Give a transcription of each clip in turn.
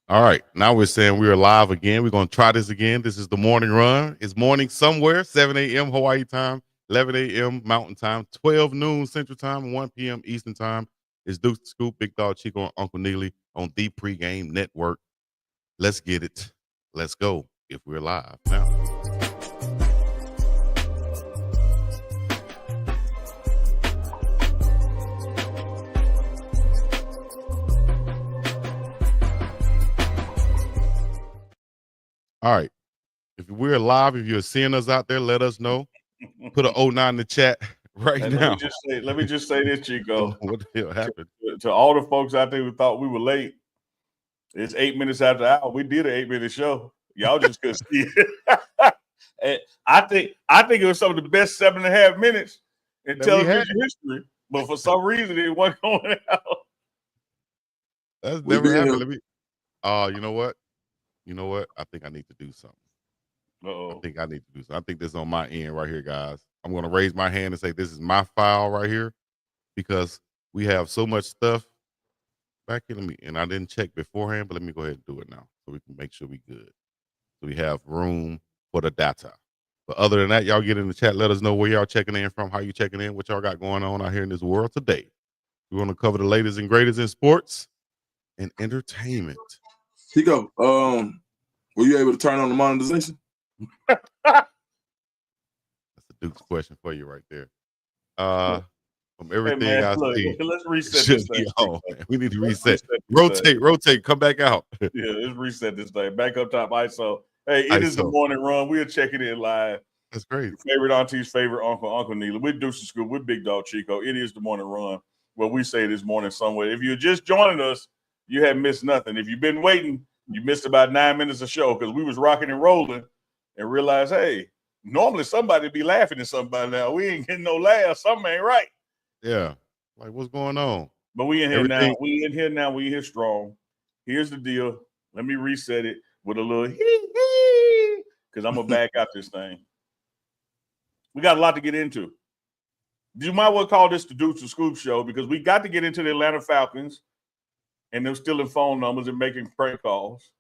All right. Now we're saying we are live again. We're going to try this again. This is the morning run. It's morning somewhere, 7 a.m. Hawaii time, 11 a.m. Mountain time, 12 noon Central time, 1 p.m. Eastern time. It's Duke Scoop, Big Dog Chico, and Uncle Neely on the Pregame Network. Let's get it. Let's go if we're live now. All right. If we're live, if you're seeing us out there, let us know. Put an 09 in the chat right And now. Let me just say this, Chico. What the hell happened? To all the folks out there who thought we were late, it's 8 minutes after the hour. We did an 8-minute show. Y'all just couldn't see it. And I think it was some of the best 7.5 minutes in television history. But for some reason, it wasn't going out. That's never happened. Let me. You know what? You know what? I think I need to do something. Uh-oh. I think I need to do something. I think this is on my end right here, guys. I'm going to raise my hand and say this is my file right here because we have so much stuff back in me, and I didn't check beforehand, but let me go ahead and do it now so we can make sure we good. So we have room for the data. But other than that, y'all get in the chat. Let us know where y'all checking in from, how you checking in, what y'all got going on out here in this world today. We're going to cover the latest and greatest in sports and entertainment. Chico, were you able to turn on the monetization? That's a Duke's question for you right there. From everything I see, let's reset this thing. We need to reset. Rotate, come back out. Yeah, let's reset this thing. Back up top, ISO. Hey, it is the morning run. We are checking in live. That's great. Your favorite auntie's favorite uncle Neely. We're Deuce School. We're Big Dog Chico. It is the morning run. Well, we say this morning somewhere. If you're just joining us, you have missed nothing. If you've been waiting, you missed about 9 minutes of show because we was rocking and rolling and realized, hey, normally somebody be laughing at somebody now. We ain't getting no laughs. Something ain't right. Yeah. Like, what's going on? But we in here now. We in here now. We here strong. Here's the deal. Let me reset it with a little hee because I'm going to back out this thing. We got a lot to get into. You might well call this the Deuce and Scoop show because we got to get into the Atlanta Falcons and they're stealing phone numbers and making prank calls.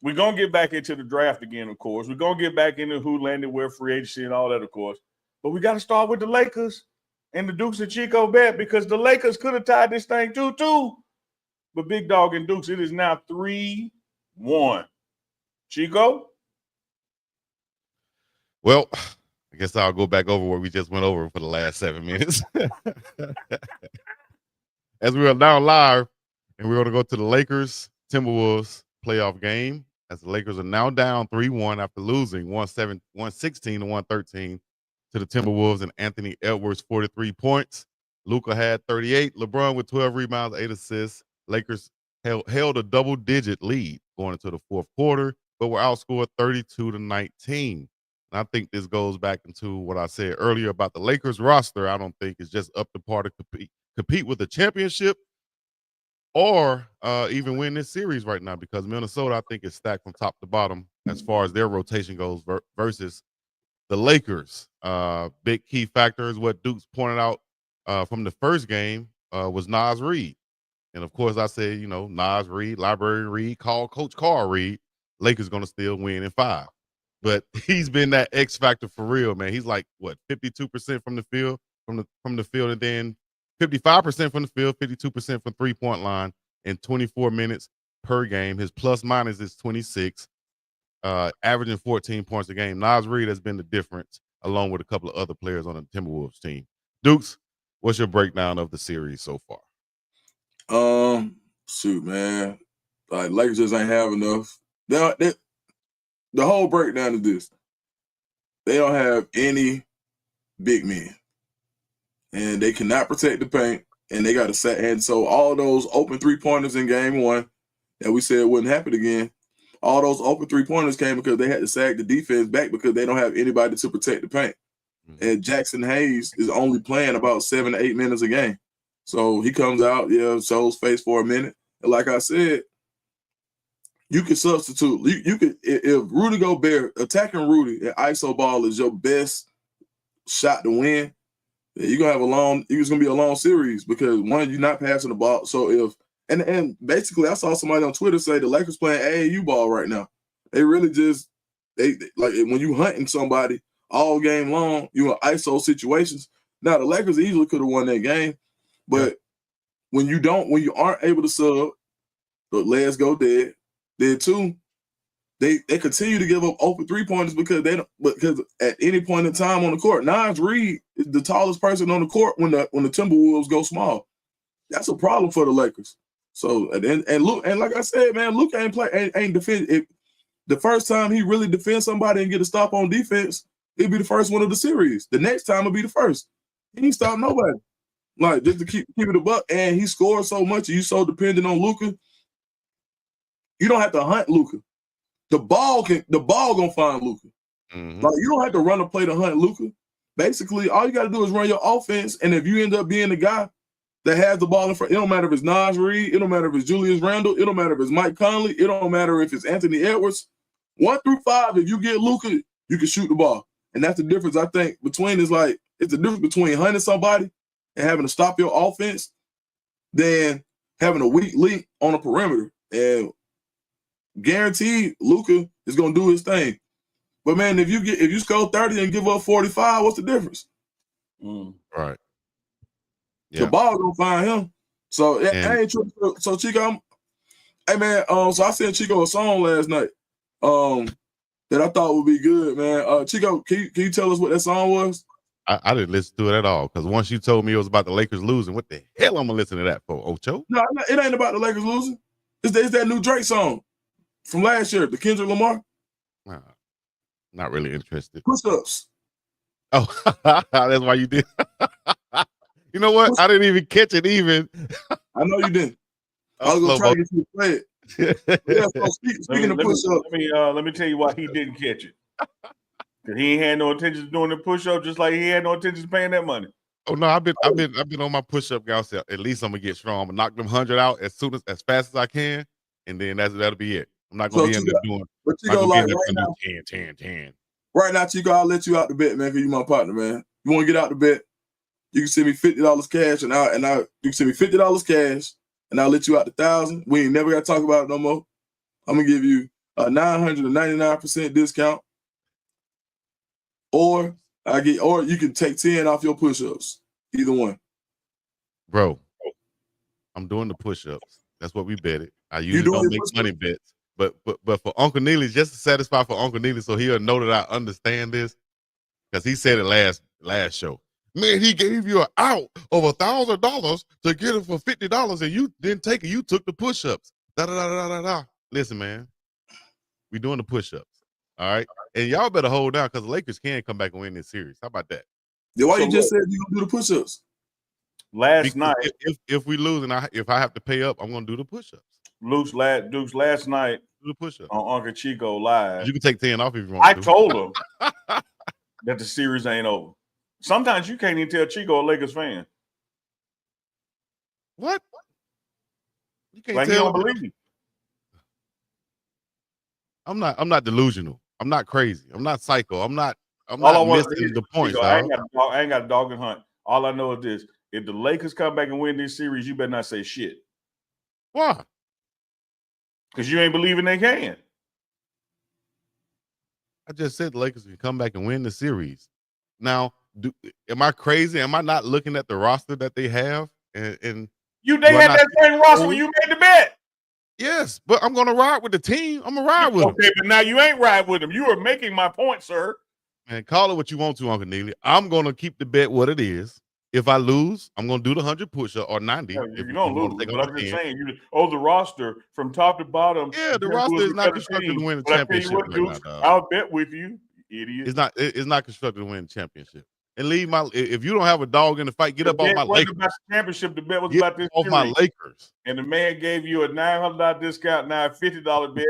We're going to get back into the draft again, of course. We're going to get back into who landed where, free agency and all that, of course. But we got to start with the Lakers and the Dukes and Chico bet because the Lakers could have tied this thing 2-2. But Big Dog and Dukes, it is now 3-1. Chico? Well, I guess I'll go back over what we just went over for the last 7 minutes. As we are now live, and we're going to go to the Lakers Timberwolves playoff game, as the Lakers are now down 3-1 after losing 116 to 113 to the Timberwolves, and Anthony Edwards 43 points. Luka had 38. LeBron with 12 rebounds, 8 assists. Lakers held a double-digit lead going into the fourth quarter, but were outscored 32-19. And I think this goes back into what I said earlier about the Lakers roster. I don't think it's just up to par to compete with the championship or even win this series right now because Minnesota, I think, is stacked from top to bottom as far as their rotation goes versus the Lakers. Big key factor is what Dukes pointed out from the first game was Naz Reid. And, of course, I said, Naz Reid, Library Reid, call Coach Carl Reid. Lakers going to still win in 5. But he's been that X factor for real, man. He's like, 52% from the field, from the field, and then 55% from the field, 52% from three-point line in 24 minutes per game. His plus minus is 26, averaging 14 points a game. Naz Reid has been the difference, along with a couple of other players on the Timberwolves team. Dukes, what's your breakdown of the series so far? Shoot, man. Like, Lakers just ain't have enough. The whole breakdown is this. They don't have any big men. And they cannot protect the paint. And they got to set. And so all those open three-pointers in game one that we said wouldn't happen again, all those open three-pointers came because they had to sag the defense back because they don't have anybody to protect the paint. Mm-hmm. And Jackson Hayes is only playing about 7 to 8 minutes a game. So he comes out, shows face for a minute. And like I said, you can substitute. You could, if Rudy Gobert attacking Rudy at ISO ball is your best shot to win, you're gonna have it's gonna be a long series because one, you're not passing the ball. So if And basically, I saw somebody on Twitter say the Lakers playing AAU ball right now. They really just they like when you hunting somebody all game long, you in ISO situations. Now the Lakers easily could have won that game, but when you aren't able to sub, the legs go dead. Then two, they continue to give up open 3-pointers because at any point in time on the court, Naz Reid is the tallest person on the court when the Timberwolves go small. That's a problem for the Lakers. So and like I said, man, Luke ain't defend. The first time he really defends somebody and get a stop on defense, it'll be the first one of the series. The next time it'll be the first. He ain't stop nobody. Like just to keep it a buck, and he scores so much. You so dependent on Luka. You don't have to hunt Luka. The ball gonna find Luka. Mm-hmm. Like you don't have to run a play to hunt Luka. Basically, all you got to do is run your offense, and if you end up being the guy that has the ball in front, it don't matter if it's Naz Reid, it don't matter if it's Julius Randle, it don't matter if it's Mike Conley, it don't matter if it's Anthony Edwards. 1 through 5, if you get Luka, you can shoot the ball, and that's the difference. I think it's the difference between hunting somebody and having to stop your offense than having a weak link on a perimeter. And guaranteed, Luka is gonna do his thing. But man, if you score 30 and give up 45, what's the difference? Right. The ball gonna find him. So I ain't true. So Chico, hey man, so I sent Chico a song last night, that I thought would be good, man. Chico, can you tell us what that song was? I didn't listen to it at all because once you told me it was about the Lakers losing, what the hell I'm gonna listen to that for, Ocho? No, it ain't about the Lakers losing. It's that new Drake song from last year, the Kendrick Lamar. Not really interested. Push-ups. Oh, that's why you did. You know what? I didn't even catch it even. I know you didn't. I was gonna try to get you to play it. Yeah, so speaking of push-ups, let me tell you why he didn't catch it. Because he ain't had no intention of doing the push-up, just like he had no intention of paying that money. Oh no, I've been on my push-up guy. So at least I'm gonna get strong. I'm gonna knock them 100 out as fast as I can, and then that'll be it. I'm not gonna be in there doing. But Chico, like right now, 10. Right now, Chico, I'll let you out the bet, man, because you my partner, man. You want to get out the bet? You can send me $50 cash, and you can send me $50 cash, and I'll let you out the 1,000. We ain't never got to talk about it no more. I'm gonna give you a 999% discount, or you can take 10 off your push-ups. Either one. Bro, I'm doing the push-ups. That's what we betted. I usually don't make money bets, but for Uncle Neely, just to satisfy for Uncle Neely, so he'll know that I understand this, because he said it last show. Man, he gave you an out of $1,000 to get it for $50, and you didn't take it. You took the push-ups. Listen, man, we doing the push-ups. All right, and y'all better hold down because the Lakers can come back and win this series. How about that? Yeah, why you just said you gonna do the push-ups? Last night, if we lose and if I have to pay up, I'm gonna do the push-ups. Dukes last night do the push-ups on Uncle Chico Live. You can take 10 off if you want. I told him that the series ain't over. Sometimes you can't even tell Chico a Lakers fan. What? You can't like tell. He don't believe me. I'm not delusional. I'm not crazy. I'm not psycho. I'm not missing the points. Chico, I ain't got a dog and hunt. All I know is this: if the Lakers come back and win this series, you better not say shit. Why? Because you ain't believing they can. I just said the Lakers can come back and win the series. Now, am I crazy? Am I not looking at the roster that they have? And they had that same roster when you made the bet. Yes, but I'm gonna ride with the team. I'm gonna ride with them. Okay, but now you ain't ride with them. You are making my point, sir. Man, call it what you want to, Uncle Neely. I'm gonna keep the bet what it is. If I lose, I'm gonna do the 100 push-up or 90. Yeah, you're gonna lose. But I'm just saying, the roster from top to bottom. Yeah, the roster is not constructed to win a championship. I'll bet with you, idiot. It's not constructed to win a championship. And if you don't have a dog in the fight, get up off my Lakers. About the championship, the bet was about this off my Lakers. And the man gave you a $900 discount, now a $50 bet.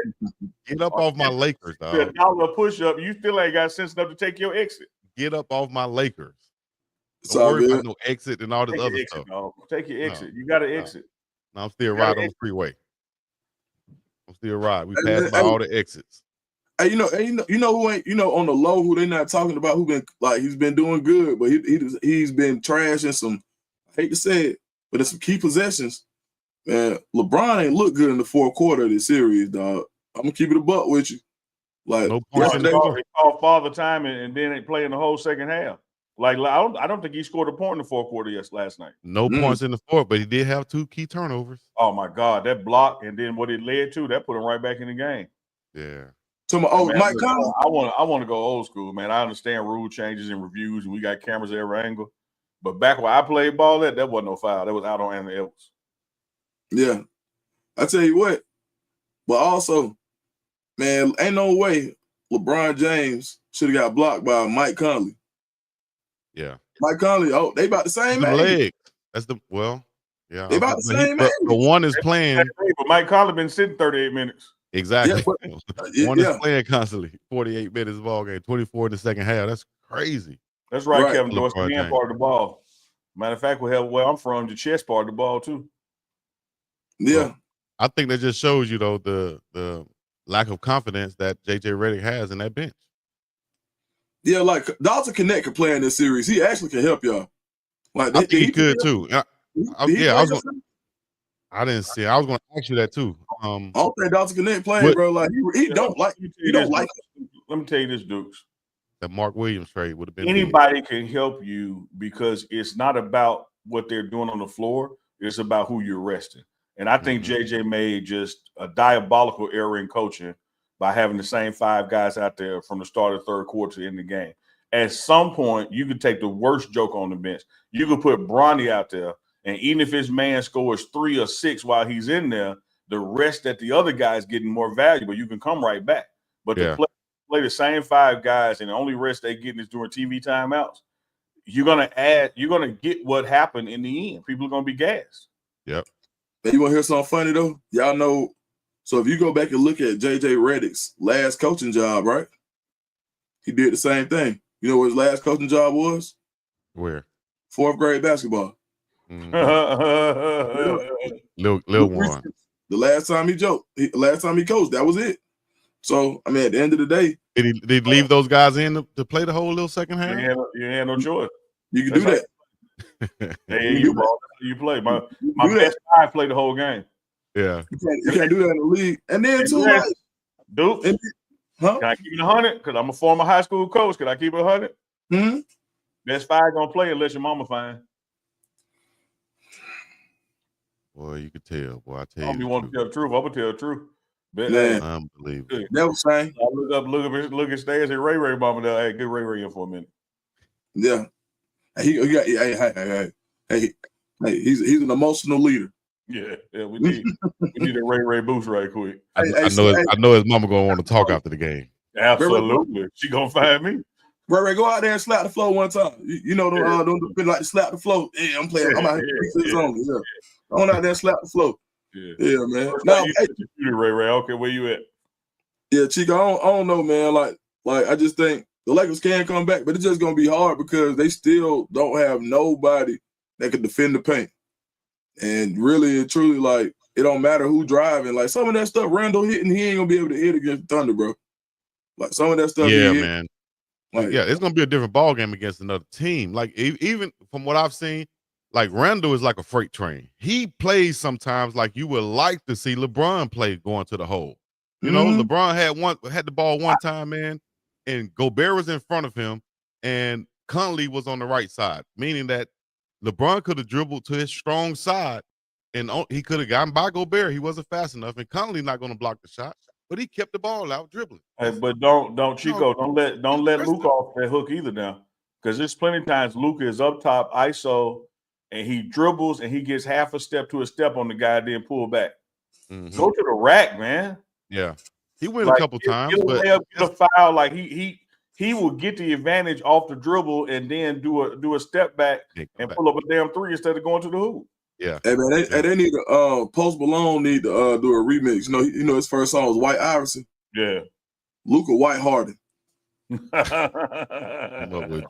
Get up off my Lakers, dog. $1 push-up, you still ain't got sense enough to take your exit. Get up off my Lakers. Don't worry about no exit and all this other stuff. Dog. Take your exit. You got to exit. No, I'm still riding on the freeway. I'm still riding. We passed by all the exits. Hey, you know who ain't, on the low, who they not talking about, who been like he's been doing good, but he's been trashing some, I hate to say it, but it's some key possessions. man, LeBron ain't look good in the fourth quarter of this series, dog. I'm gonna keep it a buck with you. Like, No points in the He fourth. called father time and then they play in the whole second half. Like I don't think he scored a point in the fourth quarter last night. No points in the fourth, but he did have 2 key turnovers. Oh my God, that block and then what it led to, that put him right back in the game. Yeah. Mike Conley. I want to go old school, man. I understand rule changes and reviews, and we got cameras at every angle. But back when I played ball, that wasn't no foul. That was out on Anthony Edwards. Yeah, I tell you what. But also, man, ain't no way LeBron James should have got blocked by Mike Conley. Yeah. Mike Conley, they about the same age. Leg. That's yeah. They about the same age. The one is playing. But Mike Conley been sitting 38 minutes. Exactly. Yeah, one is playing constantly. 48 minutes ball game, 24 in the second half. That's crazy. That's right. Kevin Dorsey, the hand part of the ball. Matter of fact, where I'm from, the chest part of the ball too. Yeah. Well, I think that just shows you though the lack of confidence that JJ Redick has in that bench. Yeah, like Dalton Connect can play in this series. He actually can help y'all. Like I think he could too. I didn't see it. I was going to ask you that too. I don't think Dalton Connect playing, bro. Like he don't like it. Let me tell you this, Dukes. That Mark Williams trade would have been anybody can help you because it's not about what they're doing on the floor. It's about who you're resting. And I think JJ made just a diabolical error in coaching by having the same 5 guys out there from the start of the third quarter to end the game. At some point, you could take the worst joke on the bench. You could put Bronny out there, and even if his man scores 3 or 6 while he's in there, the rest that the other guy is getting more valuable. You can come right back. But to play the same 5 guys, and the only rest they're getting is during TV timeouts, you're gonna get what happened in the end. People are gonna be gassed. Yep. And you want to hear something funny though? Y'all know. So if you go back and look at JJ Redick's last coaching job, right? He did the same thing. You know what his last coaching job was? Where? 4th grade basketball. Lil one. The last time he coached, that was it. So I mean, at the end of the day, did he leave those guys in to play the whole little second half? You had no choice. You can do that. Hey, you play. My best guy played the whole game. Yeah. You can't do that in the league. And then too, like, Duke, can I keep it 100? Because I'm a former high school coach. Can I keep it 100? Mm-hmm. Best 5 gonna play unless your mama fine. Boy, you could tell. Boy, I tell you. You want to tell the truth? I'm gonna tell the truth. Man, unbelievable. That was saying. I look at Stairs and Ray mama there. Hey, get Ray in for a minute. Yeah. Hey, he's an emotional leader. Yeah, we need a Ray boost right quick. I know his mama gonna want to talk after the game. Absolutely, she gonna find me. Ray, go out there and slap the floor one time. You know don't like to slap the floor. Yeah, I'm playing. I'm out here on. Yeah, I'm out there and slap the floor. Yeah, man. Now, Ray, okay, where you at? Yeah, Chico, I don't know, man. Like I just think the Lakers can come back, but it's just gonna be hard because they still don't have nobody that could defend the paint. And really and truly, like, it don't matter who driving. Like, some of that stuff Randall hitting, he ain't gonna be able to hit against Thunder, bro. Like, some of that stuff. Yeah, man. Like, yeah, it's gonna be a different ball game against another team. Like, even from what I've seen, like, Randall is like a freight train. He plays sometimes like you would like to see LeBron play going to the hole. You know, LeBron had the ball one time, man, and Gobert was in front of him, and Conley was on the right side, meaning that LeBron could have dribbled to his strong side, and he could have gotten by Gobert. He wasn't fast enough, and Conley not going to block the shot, but he kept the ball out dribbling. Hey, but don't Chico, don't let Luke off that hook either now, because there's plenty of times Luke is up top ISO, and he dribbles and he gets half a step to a step on the guy, then pull back. Go to the rack, man. Yeah, he went a couple times, but get a foul. Like he will get the advantage off the dribble and then do a step back and pull up a damn 3 instead of going to the hoop. Yeah. Hey man, they need to Post Malone need to do a remix. You know his first song was White Iverson. Yeah. Luka White Harden. We'll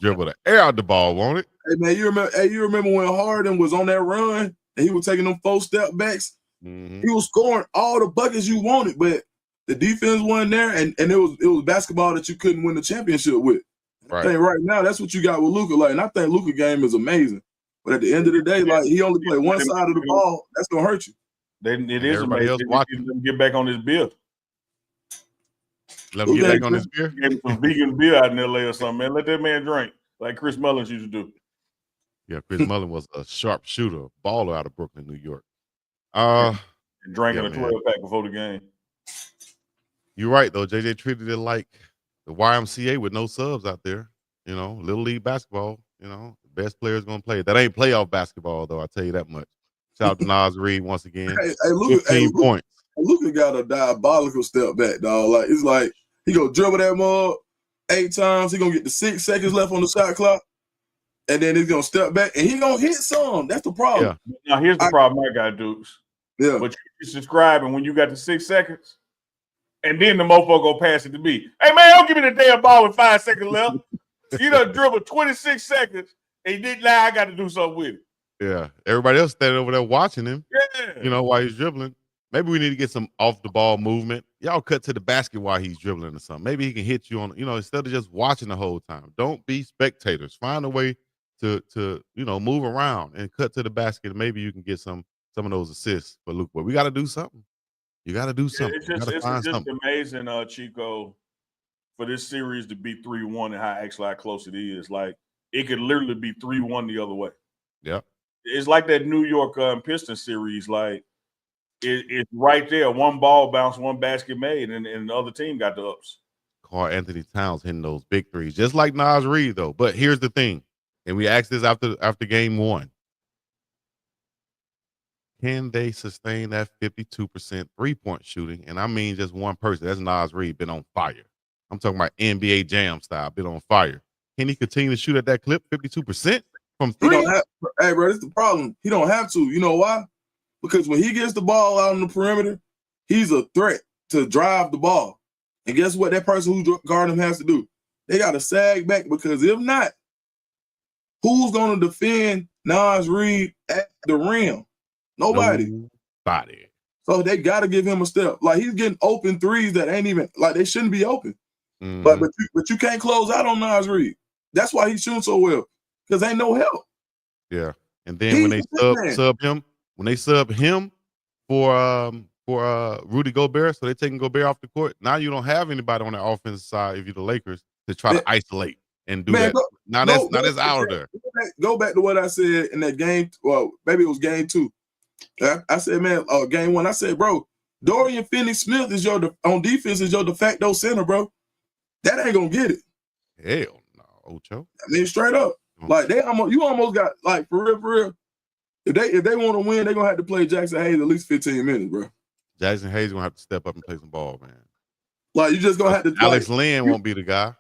dribble the air out the ball, won't it? Hey man, you remember when Harden was on that run and he was taking them 4 step backs? He was scoring all the buckets you wanted, but the defense wasn't there, and it was basketball that you couldn't win the championship with. Right. I think right now that's what you got with Luka. Like, and I think Luka game is amazing. But at the end of the day, like, he only played one side of the ball. That's gonna hurt you. Then it And is everybody amazing. else watching. Let him get back on his beer. Let him get back on his beer. Get him some vegan beer out in LA or something, man. Let that man drink like Chris Mullins used to do. Yeah, Chris Mullin was a sharp shooter, baller out of Brooklyn, New York. And drinking yeah, a 12-pack before the game. You're right, though. JJ treated it like the YMCA with no subs out there. You know, Little League basketball, you know, the best player's going to play. That ain't playoff basketball, though, I'll tell you that much. Shout out to Nas Reed once again. Hey, 15 points. Luka got a diabolical step back, dog. Like, it's like he gonna dribble that mug 8 times. He gonna get the 6 seconds left on the shot clock, and then he's gonna step back and he gonna hit some. That's the problem. Yeah. Now here's the problem I got, Dukes. Yeah. But you subscribing when you got the 6 seconds, and then the mofo go pass it to me. Hey man, don't give me the damn ball with 5 seconds left. You done dribbled 26 seconds, and now I got to do something with it. Yeah. Everybody else standing over there watching him. Yeah. You know, while he's dribbling. Maybe we need to get some off the ball movement. Y'all cut to the basket while he's dribbling or something. Maybe he can hit you on, you know, instead of just watching the whole time. Don't be spectators. Find a way to you know, move around and cut to the basket. And maybe you can get some of those assists for Luke. But we got to do something. You got to do something. It's just amazing, Chico, for this series to be 3-1 and how close it is. Like, it could literally be 3-1 the other way. Yeah. It's like that New York Pistons series. Like, it's right there. One ball bounce, one basket made, and the other team got the ups. Karl Anthony Towns hitting those big threes, just like Nas Reed, though. But here's the thing, and we asked this after game 1. Can they sustain that 52% three-point shooting? And I mean just one person. That's Nas Reed, been on fire. I'm talking about NBA Jam style, been on fire. Can he continue to shoot at that clip, 52% from 3? Hey, bro, that's the problem. He don't have to. You know why? Because when he gets the ball out on the perimeter, he's a threat to drive the ball. And guess what? That person who's guarding him has to do? They got to sag back, because if not, who's going to defend Nas Reed at the rim? Nobody. So they got to give him a step. Like, he's getting open threes that ain't even, like, they shouldn't be open. Mm-hmm. But you can't close out on Nas Reed. That's why he's shooting so well, because ain't no help. Yeah. And then when they sub him for Rudy Gobert, so they're taking Gobert off the court. Now you don't have anybody on the offensive side, if you're the Lakers, to try to isolate and do that. That's out of there. Go back to what I said in that game. Well, maybe it was game 2. I said, man, game 1, I said, bro, Dorian Finney-Smith is on defense is your de facto center, bro. That ain't gonna get it. Hell no, Ocho. I mean, straight up. Like, you almost got, like, for real. If they want to win, they're gonna have to play Jackson Hayes at least 15 minutes, bro. Jackson Hayes gonna have to step up and play some ball, man. Like, you just gonna have to. Alex Lynn won't be the guy.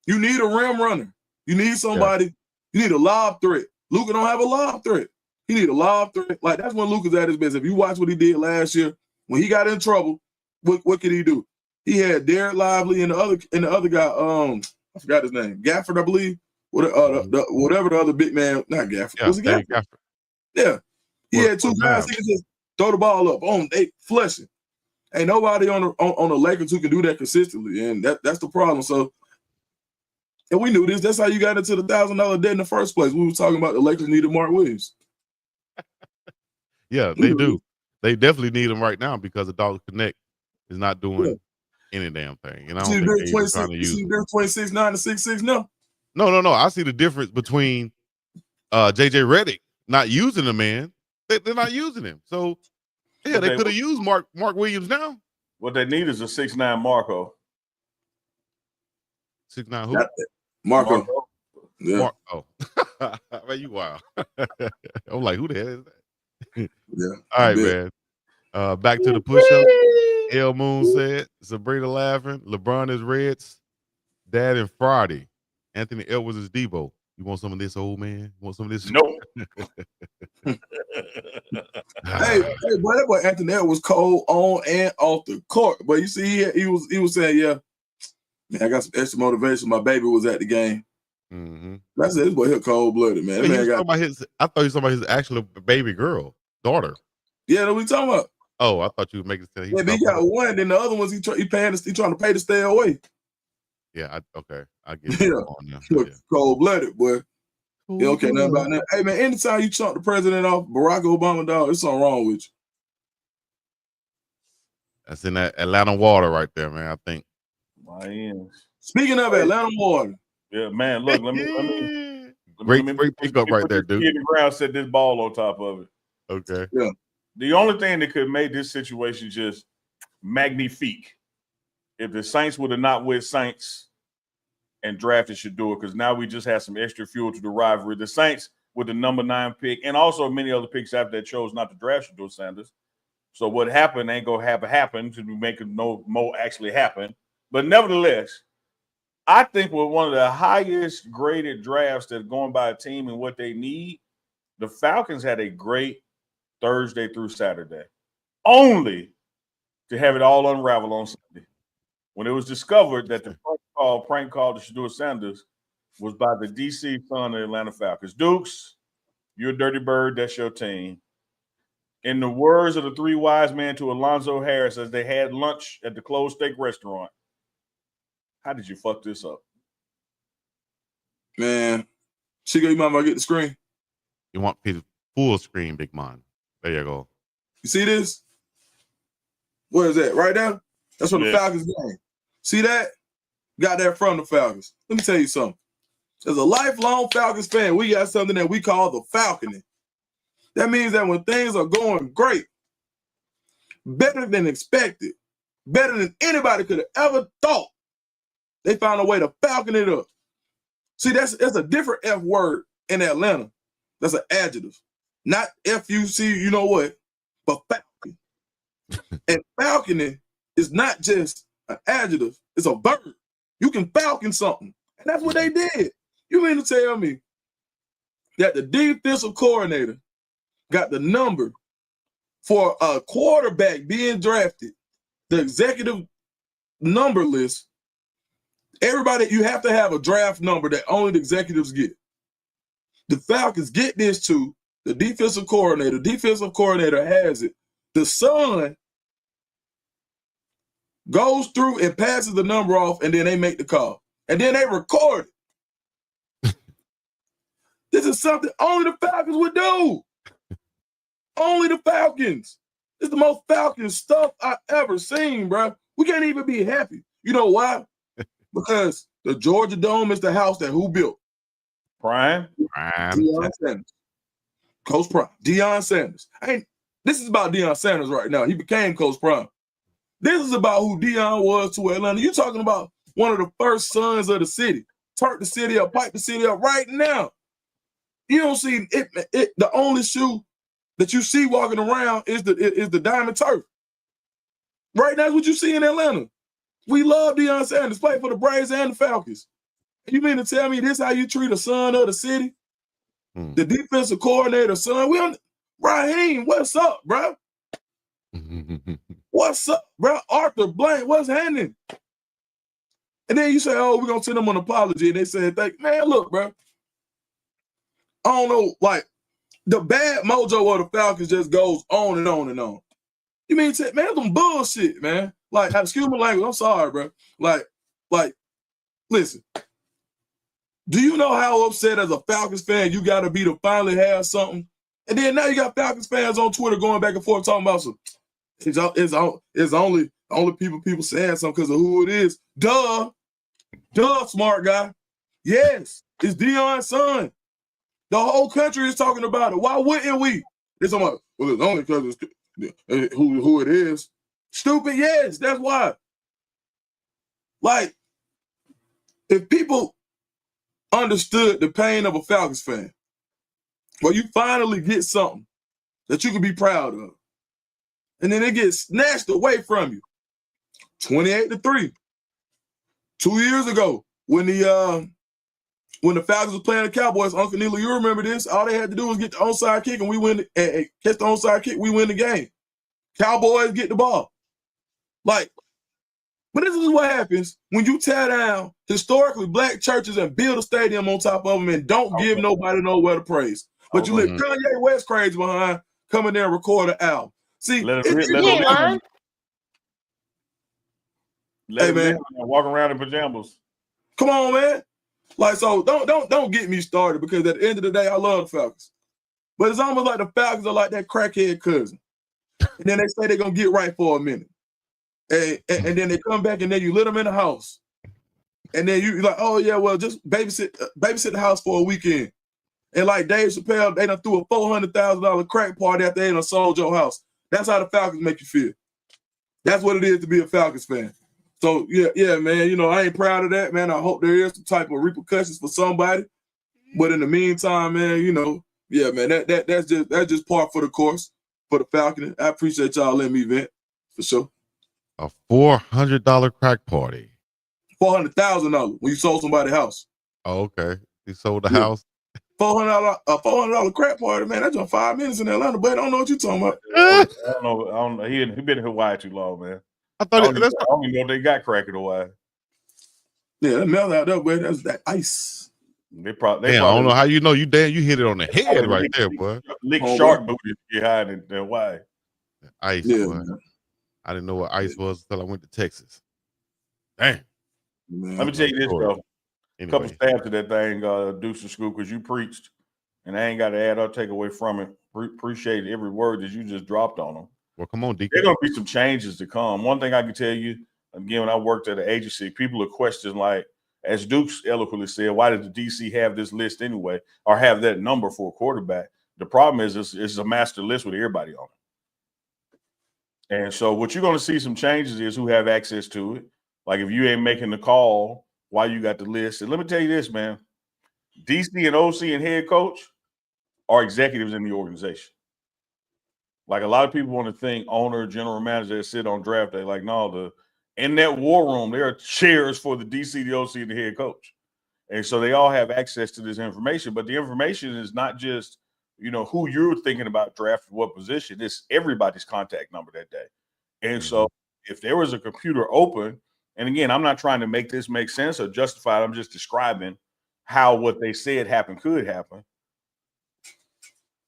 You need a rim runner. You need somebody. Yeah. You need a lob threat. Luka don't have a lob threat. He need a lob threat. Like, that's when Luka's at his best. If you watch what he did last year, when he got in trouble, what could he do? He had Derek Lively and the other guy. I forgot his name. Gafford, I believe. Whatever the other big man. Not Gafford. Yeah, was it Gafford? Yeah. He had 2 guys. He could just throw the ball up. They flushing. Ain't nobody on the Lakers who can do that consistently, and that's the problem. So, and we knew this. That's how you got into the $1,000 debt in the first place. We were talking about the Lakers needed Mark Williams. Yeah, they do. They definitely need him right now because the Dog Connect is not doing any damn thing. And I don't think they're trying to use. They're 26-9 and 6-6 now. No. I see the difference between JJ Redick not using the man. They're not using him. So yeah, they could have used Mark Williams now. What they need is a 6'9" Marco. 6'9" who? Marco. Yeah. Man, you wild. I'm like, who the hell is that? Yeah. All right, man. Back to the push-up. L Moon said, Sabrina laughing. LeBron is Reds. Dad and Friday. Anthony Edwards is Debo. You want some of this, old man? You want some of this? No. Hey, boy, that boy Anthony Edwards was cold on and off the court. But you see, he was saying, yeah, man, I got some extra motivation. My baby was at the game. Mm-hmm. That's it. This boy, he's cold-blooded, man. I thought he was talking about his actual baby girl, daughter. Yeah, that's what we talking about. Oh, I thought you were making sense. Yeah, he got one, then the other ones he trying to pay to stay away. Yeah, I get it. Yeah. Cold-blooded, boy. You don't care nothing about that. Hey, man, anytime you chunk the president off, Barack Obama, dog, there's something wrong with you. That's in that Atlanta water right there, man. I think. Miami. Speaking of Atlanta water. Yeah, man. Look, let me Great pickup right there, put dude. this in the ground, set this ball on top of it. Okay. Yeah. The only thing that could make this situation just magnifique if the Saints would have not with Saints and drafted Shedeur, because now we just had some extra fuel to the rivalry. The Saints with the number 9 pick, and also many other picks after that chose not to draft Shedeur Sanders. So what happened ain't gonna have happen to make it no more actually happen. But nevertheless, I think with one of the highest graded drafts that's going by a team and what they need, the Falcons had a great Thursday through Saturday, only to have it all unravel on Sunday when it was discovered that the prank call to Shedeur Sanders was by the DC son of the Atlanta Falcons. Dukes, you're a dirty bird. That's your team. In the words of the 3 wise men to Alonzo Harris as they had lunch at the closed steak restaurant, how did you fuck this up? Man, Chico, you might get the screen. You want full screen, big man. There you go. You see this? What is that? Right there? That's from the Falcons game. See that? Got that from the Falcons. Let me tell you something. As a lifelong Falcons fan, we got something that we call the falconing. That means that when things are going great, better than expected, better than anybody could have ever thought, they found a way to falcon it up. See, that's a different F word in Atlanta. That's an adjective. Not F-U-C, you know what, but falcon. And falconing is not just an adjective, it's a verb. You can falcon something. And that's what they did. You mean to tell me that the defensive coordinator got the number for a quarterback being drafted, the executive number list? Everybody, you have to have a draft number that only the executives get. The Falcons get this to the defensive coordinator. Defensive coordinator has it. The son goes through and passes the number off, and then they make the call. And then they record it. This is something only the Falcons would do. Only the Falcons. It's the most Falcon stuff I ever seen, bro. We can't even be happy. You know why? Because the Georgia Dome is the house that who built? Prime. Deion Sanders. Coach Prime. Deion Sanders. This is about Deion Sanders right now. He became Coach Prime. This is about who Deion was to Atlanta. You're talking about one of the first sons of the city. Turk the city up, pipe the city up right now. You don't see it. The only shoe that you see walking around is the diamond turf. Right now, that's what you see in Atlanta. We love Deion Sanders, play for the Braves and the Falcons. You mean to tell me this how you treat a son of the city? The defensive coordinator son? Raheem, what's up, bro? What's up, bro? Arthur Blank, what's happening? And then you say, oh, we're going to send them an apology. And they said, man, look, bro. I don't know, like, the bad mojo of the Falcons just goes on and on and on. You mean to man, some bullshit, man. Like, excuse my language, I'm sorry, bro. Like, listen. Do you know how upset as a Falcons fan you got to be to finally have something? And then now you got Falcons fans on Twitter going back and forth talking about some. It's only people saying something because of who it is. Duh, smart guy. Yes, it's Deion's son. The whole country is talking about it. Why wouldn't we? It's talking about, well, it's only because it's who it is. Stupid, yes, that's why. Like, if people understood the pain of a Falcons fan, well, you finally get something that you can be proud of, and then it gets snatched away from you. 28-3. 2 years ago, when the Falcons was playing the Cowboys, Uncle Neal, you remember this? All they had to do was get the onside kick, and we win. Catch the onside kick, we win the game. Cowboys get the ball. Like, but this is what happens when you tear down historically black churches and build a stadium on top of them and don't give nobody nowhere to praise. But you let Kanye West crazy behind come in there and record an album. See, let him walk around in pajamas. Come on, man. Like, so don't get me started, because at the end of the day, I love the Falcons. But it's almost like the Falcons are like that crackhead cousin. And then they say they're gonna get right for a minute. and then they come back and then you let them in the house. And then you're like, oh yeah, well, just babysit the house for a weekend. And like Dave Chappelle, they done threw a $400,000 crack party after they done sold your house. That's how the Falcons make you feel. That's what it is to be a Falcons fan. So yeah, man, you know, I ain't proud of that, man. I hope there is some type of repercussions for somebody. But in the meantime, man, you know, yeah, man, that's just part for the course for the Falcons. I appreciate y'all letting me vent for sure. A $400 crack party. $400,000 when you sold somebody's house. Oh, okay. You sold the house. $400 crack party, man. That's on 5 minutes in Atlanta, but I don't know what you're talking about. I don't know. He been in Hawaii too long, man. I thought I don't even know if they got crack in Hawaii. Yeah, that melt out there, boy. That's that ice. They probably. I don't know how you know. You hit it on the head right there, boy. Lick shark booty behind in Hawaii. Ice, yeah, boy. Man. I didn't know what ice was until I went to Texas. Damn. Man, let me tell you this, though. Anyway. Couple stabs to that thing, Deuce and Scoop, because you preached, and I ain't got to add or take away from it. Appreciate every word that you just dropped on them. Well, come on, Deacon. There's going to be some changes to come. One thing I can tell you, again, when I worked at an agency, people are questioning, like, as Dukes eloquently said, why did the DC have this list anyway, or have that number for a quarterback? The problem is it's a master list with everybody on it. And so what you're going to see some changes is who have access to it. Like if you ain't making the call, why you got the list. And let me tell you this, man. DC and OC and head coach are executives in the organization. Like a lot of people want to think owner, general manager that sit on draft day. Like, no, in that war room, there are chairs for the DC, the OC, and the head coach. And so they all have access to this information. But the information is not just, you know, who you're thinking about drafting, what position. It's everybody's contact number that day. And so if there was a computer open, and again, I'm not trying to make this make sense or justify it. I'm just describing how what they said could happen.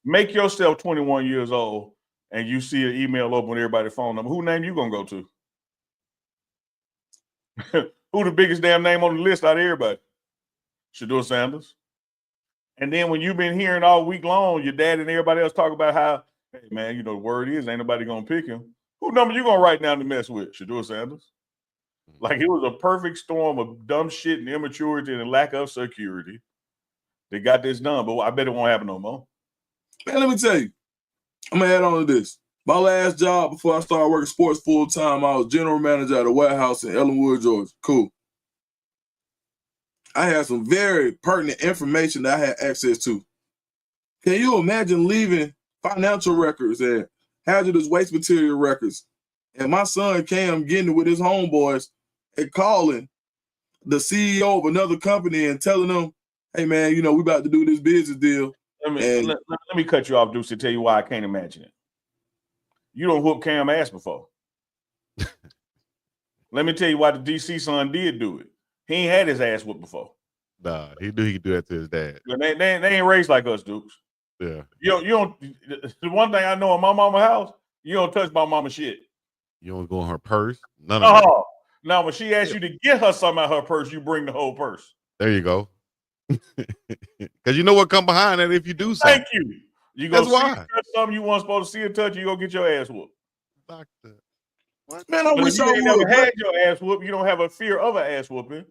Make yourself 21 years old and you see an email open with everybody's phone number. Who name you going to go to? Who the biggest damn name on the list out of everybody? Shedeur Sanders. And then when you've been hearing all week long, your dad and everybody else talk about how, hey, man, you know, the word is ain't nobody going to pick him. Who number you going to write down to mess with? Shedeur Sanders. Like it was a perfect storm of dumb shit and immaturity and lack of security. They got this done, but I bet it won't happen no more. Man, let me tell you, I'm going to add on to this. My last job before I started working sports full time, I was general manager at a warehouse in Ellenwood, Georgia. Cool. I had some very pertinent information that I had access to. Can you imagine leaving financial records and hazardous waste material records and my son Cam getting it with his homeboys and calling the CEO of another company and telling them, hey, man, you know, we about to do this business deal. Let me cut you off, Deuce, to tell you why I can't imagine it. You don't whoop Cam ass before. Let me tell you why the DC son did do it. He ain't had his ass whooped before. Nah, he knew he could do that to his dad. They ain't raised like us, Dukes. Yeah. You don't. The one thing I know in my mama's house, you don't touch my mama shit. You don't go in her purse. None of that. Now when she asks you to get her something out of her purse, you bring the whole purse. There you go. Because you know what come behind that if you do something. Thank you. You go see something you weren't supposed to see or touch, you go get your ass whooped. Doctor. What? Man, I wish I would. Never had your ass whooped. You don't have a fear of an ass whooping.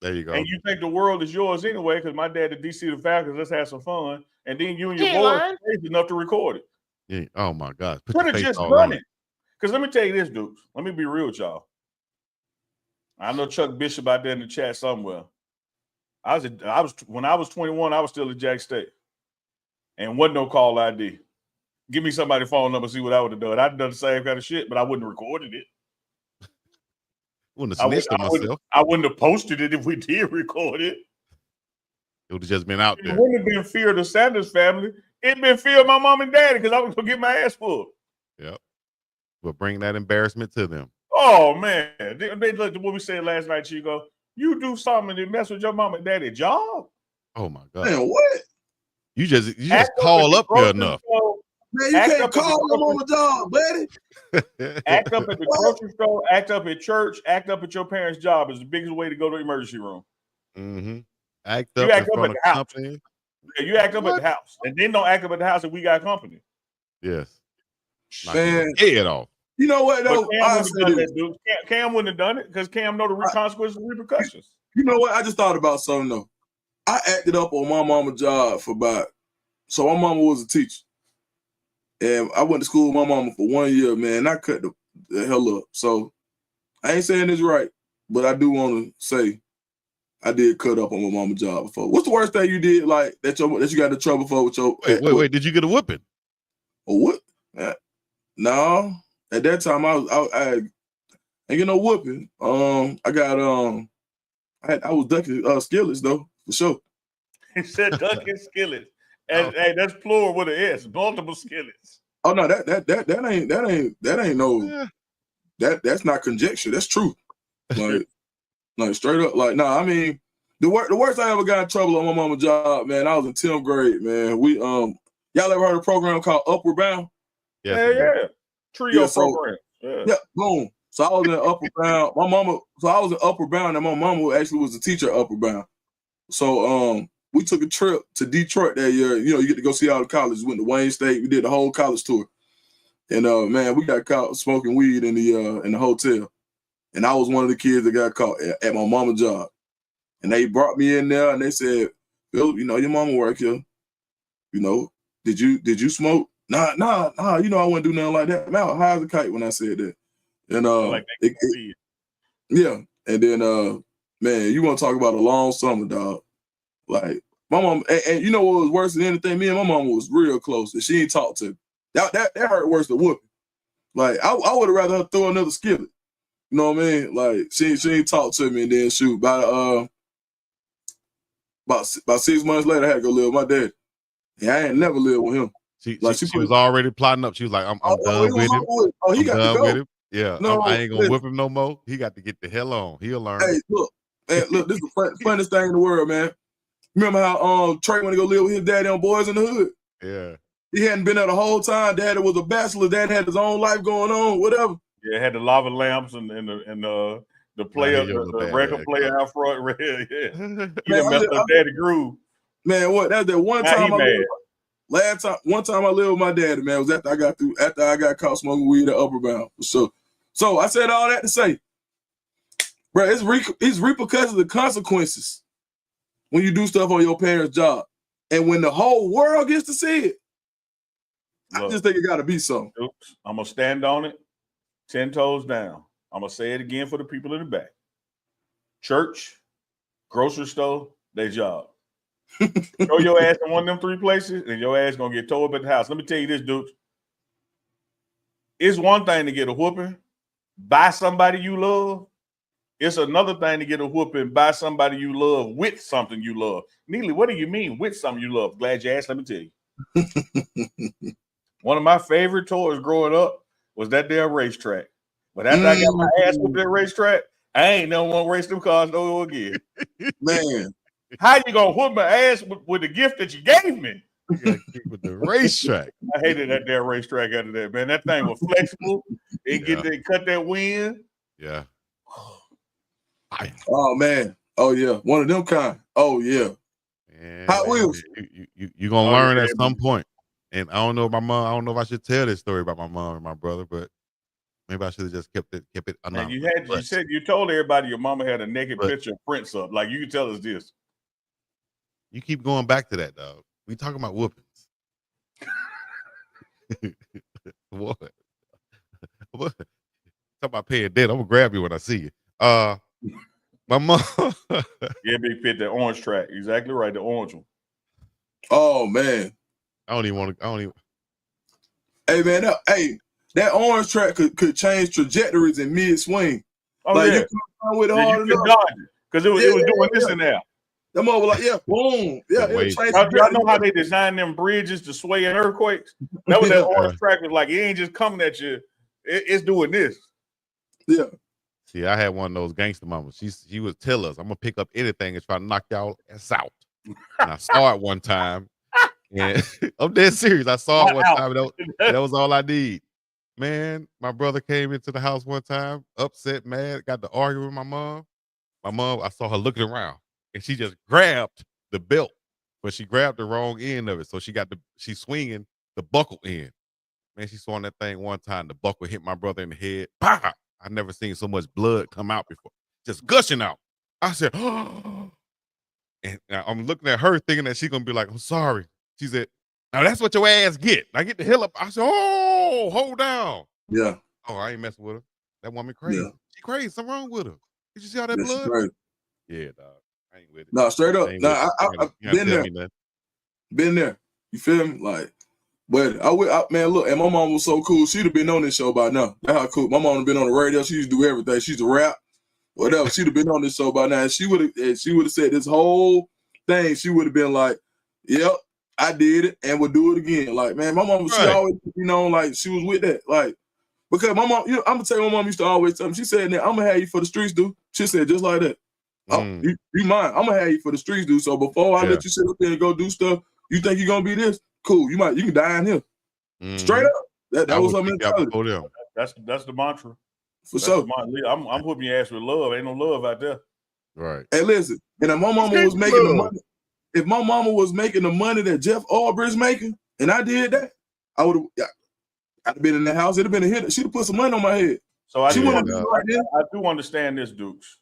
There you go. And you think the world is yours anyway, because my dad, the DC, the Falcons, let's have some fun. And then you and your boys are crazy enough to record it. Yeah. Oh my God. Could have just done it. Because let me tell you this, Dukes. Let me be real with y'all. I know Chuck Bishop out there in the chat somewhere. When I was 21, I was still at Jack State. And wasn't no call ID. Give me somebody's phone number, see what I would have done. I'd done the same kind of shit, but I wouldn't have recorded it. Wouldn't have snitched on myself. I wouldn't have posted it if we did record it. It would have just been out there. It wouldn't have been fear of the Sanders family. It'd been fear of my mom and daddy because I was going to get my ass whooped. Yep. But bring that embarrassment to them. Oh, man. They looked at what we said last night, Chico. You do something and mess with your mom and daddy job. Oh, my God. Man, what? You just call up there enough. Man, you can't call them on the job, buddy. Act up at the grocery store, act up at church, act up at your parents' job is the biggest way to go to the emergency room. Mm-hmm. Act up in front of company. Yeah, you act up at the house. And then don't act up at the house if we got company. Yes. Man, head off. You know what But though? Cam wouldn't have done that, dude. Cam wouldn't have done it because Cam know the consequences and repercussions. You know what? I just thought about something though. I acted up on my mama's job for about. So my mama was a teacher, and I went to school with my mama for 1 year. Man, I cut the hell up. So I ain't saying this right, but I do want to say I did cut up on my mama's job before. What's the worst thing you did like that you got in trouble for with your? Wait. Did you get a whooping? A what? No. At that time, I ain't get no whooping. I got I was ducking skillets though for sure. He said ducking skillets, and hey, that's plural with an S, multiple skillets. Oh no, that ain't no. That's not conjecture. That's true. Like straight up. Like I mean, the worst I ever got in trouble on my mama's job, man. I was in 10th grade, man. We y'all ever heard of a program called Upward Bound? Yeah. Trio program. Yeah, boom. So I was in Upward Bound. I was in Upward Bound, and my mama actually was a teacher at Upward Bound. So we took a trip to Detroit that year. You know, you get to go see all the colleges. We went to Wayne State. We did the whole college tour. And man, we got caught smoking weed in the hotel. And I was one of the kids that got caught at my mama's job. And they brought me in there and they said, Phil, you know, your mama work here. You know, did you smoke? Nah, you know, I wouldn't do nothing like that. Man, I was high as a kite when I said that. And yeah. And then man, you want to talk about a long summer, dog. Like my mom, and you know what was worse than anything? Me and my mama was real close, and she ain't talked to me. That hurt worse than whooping. Like I would have rather her throw another skillet. You know what I mean? Like she ain't talked to me, and then shoot about 6 months later, I had to go live with my dad. And I ain't never lived with him. She was already plotting up. She was like, I'm done with him. Oh, he got to go. With him. Yeah, no, I ain't gonna whip him no more. He got to get the hell on. He'll learn. Hey, look, this is the funniest thing in the world, man. Remember how Trey went to go live with his daddy on Boys in the Hood? Yeah. He hadn't been there the whole time. Daddy was a bachelor. Dad had his own life going on, whatever. Yeah, had the lava lamps and the player, the record player out front. Yeah. He done messed up Daddy Groove. Man, what? That's that one time one time I lived with my daddy, man, was after I got caught smoking weed at Upward Bound. So I said all that to say, bro, it's repercussions and consequences when you do stuff on your parents' job. And when the whole world gets to see it, I just think it got to be something. I'm going to stand on it, 10 toes down. I'm going to say it again for the people in the back. Church, grocery store, their job. Throw your ass in one of them three places, and your ass going to get towed up at the house. Let me tell you this, dude. It's one thing to get a whooping by somebody you love. It's another thing to get a whooping by somebody you love with something you love. Neely, what do you mean with something you love? Glad you asked. Let me tell you. One of my favorite toys growing up was that damn racetrack. But after I got my ass whooped that racetrack, I ain't never want to race them cars no again. Man. How you gonna whoop my ass with the gift that you gave me? With the racetrack. I hated that damn racetrack after that, man. That thing was flexible. It cut that wind. Yeah. Oh man. Oh yeah. One of them kind. Oh yeah. Hot Wheels. You gonna learn at some point. And I don't know about my mom. I don't know if I should tell this story about my mom and my brother, but maybe I should have just kept it anonymous. You told everybody your mama had a naked picture of Prince up. Like you can tell us this. You keep going back to that, dog. We talking about whoopings. What? Talk about paying debt. I'm gonna grab you when I see you. My mom. Yeah, big fit, the orange track. Exactly right, the orange one. Oh man. I don't even. Hey man, that orange track could change trajectories in mid swing. Oh like, yeah. You with it hard enough. Because it was doing this in there. Them over like, yeah, boom. Yeah, y'all know how they design them bridges to sway in earthquakes? That was that orange track was like, it ain't just coming at you. It's doing this. Yeah. See, I had one of those gangster mamas. She would tell us, I'm gonna pick up anything and try to knock y'all ass out. And I saw it one time. And I'm dead serious. I saw it one time. That was all I need. Man, my brother came into the house one time, upset, mad, got to argue with my mom. My mom, I saw her looking around. And she just grabbed the belt, but she grabbed the wrong end of it. So she's swinging the buckle end. Man, she swung that thing one time. The buckle hit my brother in the head. Pow! I never seen so much blood come out before. Just gushing out. I said, oh. And I'm looking at her thinking that she's going to be like, I'm sorry. She said, now that's what your ass get. Now get the hell up. I said, oh, hold down. Yeah. Oh, I ain't messing with her. That woman crazy. Yeah. She crazy. Something wrong with her. Did you see all that Yeah, blood? crazy. Yeah, dog. I ain't with it. No, straight up. No, I've been there. Been there. You feel me? Like, but man, look, and my mom was so cool. She'd have been on this show by now. That's how cool. My mom had been on the radio. She used to do everything. She used to rap, whatever. She'd have been on this show by now. And she would have said this whole thing. She would have been like, yep, I did it and would do it again. Like, man, my mom, she always, like she was with that. Like, because my mom, I'm gonna tell you, my mom used to always tell me, she said, I'm gonna have you for the streets, dude. She said just like that. Oh, you mind? I'm gonna have you for the streets, dude. So before I let you sit up there and go do stuff, you think you're gonna be this? Cool. You can die in here. Straight up. That was her mentality. That's the mantra. For sure. I'm whooping your ass with love. Ain't no love out there. Right. Hey, listen. And if my mama was making the money, if my mama was making the money that Jeff Albrecht's making, and I did that, I'd have been in the house. It'd have been a hit. She'd have put some money on my head. So I do understand this, Dukes.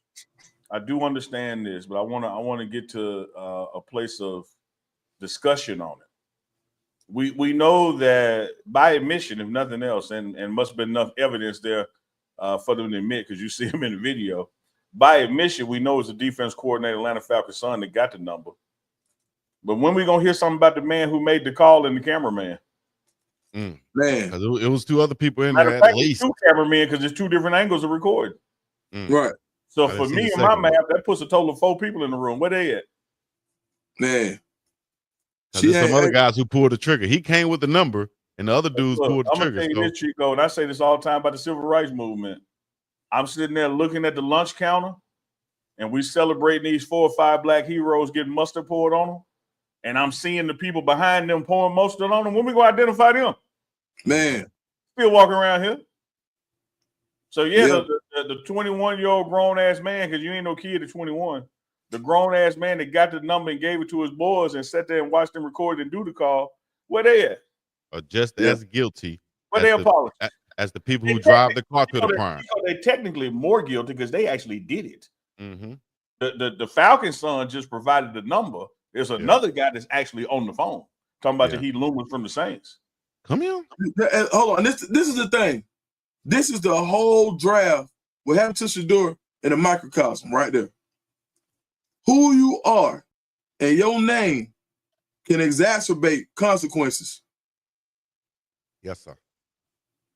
I do understand this, but I want to get to a place of discussion on it. We know that by admission, if nothing else, and must have been enough evidence there for them to admit, because you see him in the video. By admission, we know it's the defense coordinator, Atlanta Falcons son, that got the number. But when we gonna hear something about the man who made the call and the cameraman? Man, it was two other people in there at least. Two cameramen, because there's two different angles of recording. Right. So for me and my math, that puts a total of 4 people in the room. Where they at? Man. There's some other guys who pulled the trigger. He came with the number, and the other dudes pulled the trigger. I'm gonna tell you this, Chico, and I say this all the time about the civil rights movement. I'm sitting there looking at the lunch counter, and we celebrating these 4 or 5 black heroes getting mustard poured on them, and I'm seeing the people behind them pouring mustard on them. When we go identify them? Man. Still walking around here. So, the 21-year-old grown-ass man, because you ain't no kid at 21, the grown-ass man that got the number and gave it to his boys and sat there and watched them record and do the call, where they at? Are just as guilty. Where they apologize? As the people who drive the car to the crime. They're technically more guilty because they actually did it. Mm-hmm. The Falcons son just provided the number. There's another guy that's actually on the phone talking about the Heat Lumen from the Saints. Come here. Hold on. This is the thing. This is the whole draft. What happened to Shedeur in a microcosm right there. Who you are and your name can exacerbate consequences. Yes, sir.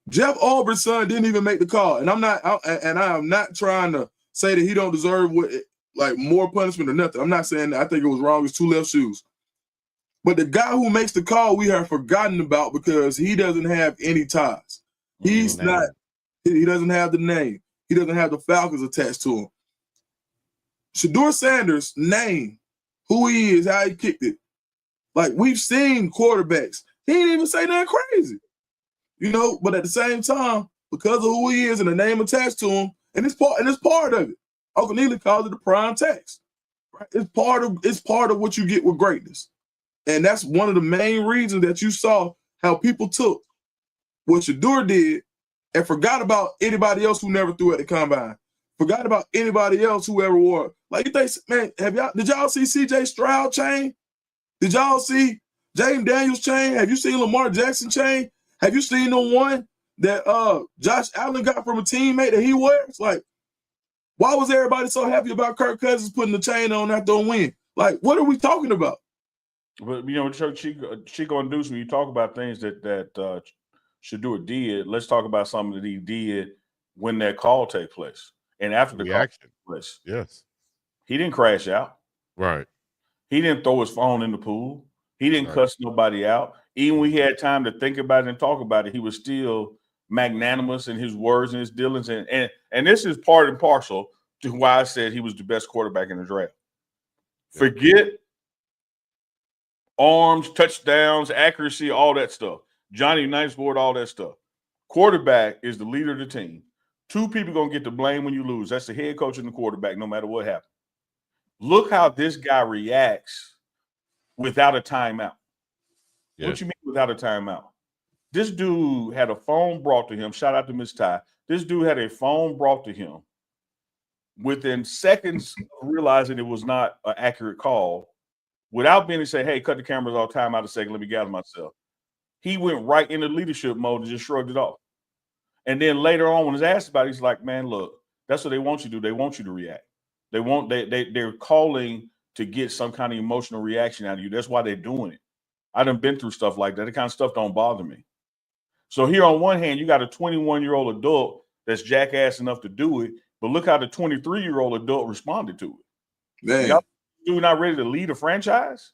Jeff Albrecht's son didn't even make the call, and I am not trying to say that he don't deserve more punishment or nothing. I'm not saying that. I think it was wrong. It's 2 left shoes. But the guy who makes the call, we have forgotten about because he doesn't have any ties. He's not. He doesn't have the name. He doesn't have the Falcons attached to him. Shedeur Sanders' name, who he is, how he kicked it. Like, we've seen quarterbacks. He didn't even say nothing crazy. But at the same time, because of who he is and the name attached to him, and it's part of it. Uncle Neely calls it the prime tax. Right? It's part of what you get with greatness. And that's one of the main reasons that you saw how people took what Shedeur did and forgot about anybody else who never threw at the combine. Forgot about anybody else who ever wore. Like, you think, man, did y'all see C.J. Stroud chain? Did y'all see James Daniels chain? Have you seen Lamar Jackson chain? Have you seen the one that Josh Allen got from a teammate that he wears? Like, why was everybody so happy about Kirk Cousins putting the chain on after a win? Like, what are we talking about? But, Chico and Deuce, when you talk about things that Shedeur did, let's talk about something that he did when that call take place and after the call take place. Yes. He didn't crash out. Right. He didn't throw his phone in the pool. He didn't cuss nobody out. Even when he had time to think about it and talk about it, he was still magnanimous in his words and his dealings. And this is part and parcel to why I said he was the best quarterback in the draft. Yeah. Forget arms, touchdowns, accuracy, all that stuff. Johnny Unitas board, all that stuff. Quarterback is the leader of the team. 2 people going to get the blame when you lose. That's the head coach and the quarterback, no matter what happens. Look how this guy reacts without a timeout. Yeah. What you mean without a timeout? This dude had a phone brought to him. Shout out to Miss Ty. This dude had a phone brought to him. Within seconds of realizing it was not an accurate call, without being to say, hey, cut the cameras off, time out a second, let me gather myself. He went right into leadership mode and just shrugged it off. And then later on, when he's asked about it, he's like, man, look, that's what they want you to do. They want you to react. They're calling to get some kind of emotional reaction out of you. That's why they're doing it. I done been through stuff like that. That kind of stuff don't bother me. So here on one hand, you got a 21-year-old adult that's jackass enough to do it, but look how the 23-year-old adult responded to it. Man, Y'all dude not ready to lead a franchise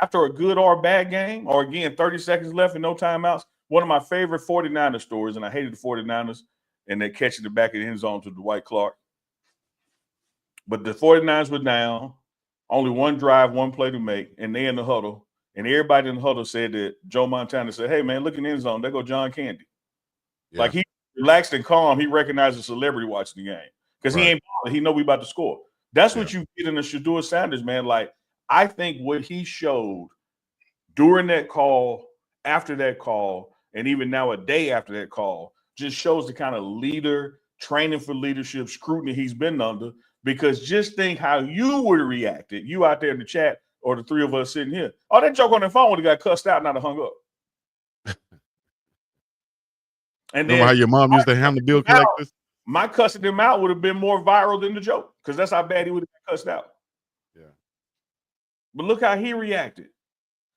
after a good or a bad game, or again, 30 seconds left and no timeouts. One of my favorite 49ers stories, and I hated the 49ers, and they catching the back of the end zone to Dwight Clark. But the 49ers were down, only one drive, one play to make, and they in the huddle. And everybody in the huddle said that Joe Montana said, hey, man, look in the end zone. There go John Candy. Yeah. Like, he relaxed and calm. He recognized a celebrity watching the game because he ain't bothered. He know we about to score. That's what you get in the Shedeur Sanders, man. Like, I think what he showed during that call, after that call, and even now a day after that call, just shows the kind of leader, training for leadership, scrutiny he's been under. Because just think how you would have reacted, you out there in the chat, or the three of us sitting here. Oh, that joke on the phone would have got cussed out and not hung up. And remember how your mom used to handle bill collectors? My cussing them out would have been more viral than the joke, because that's how bad he would have been cussed out. Yeah. But look how he reacted.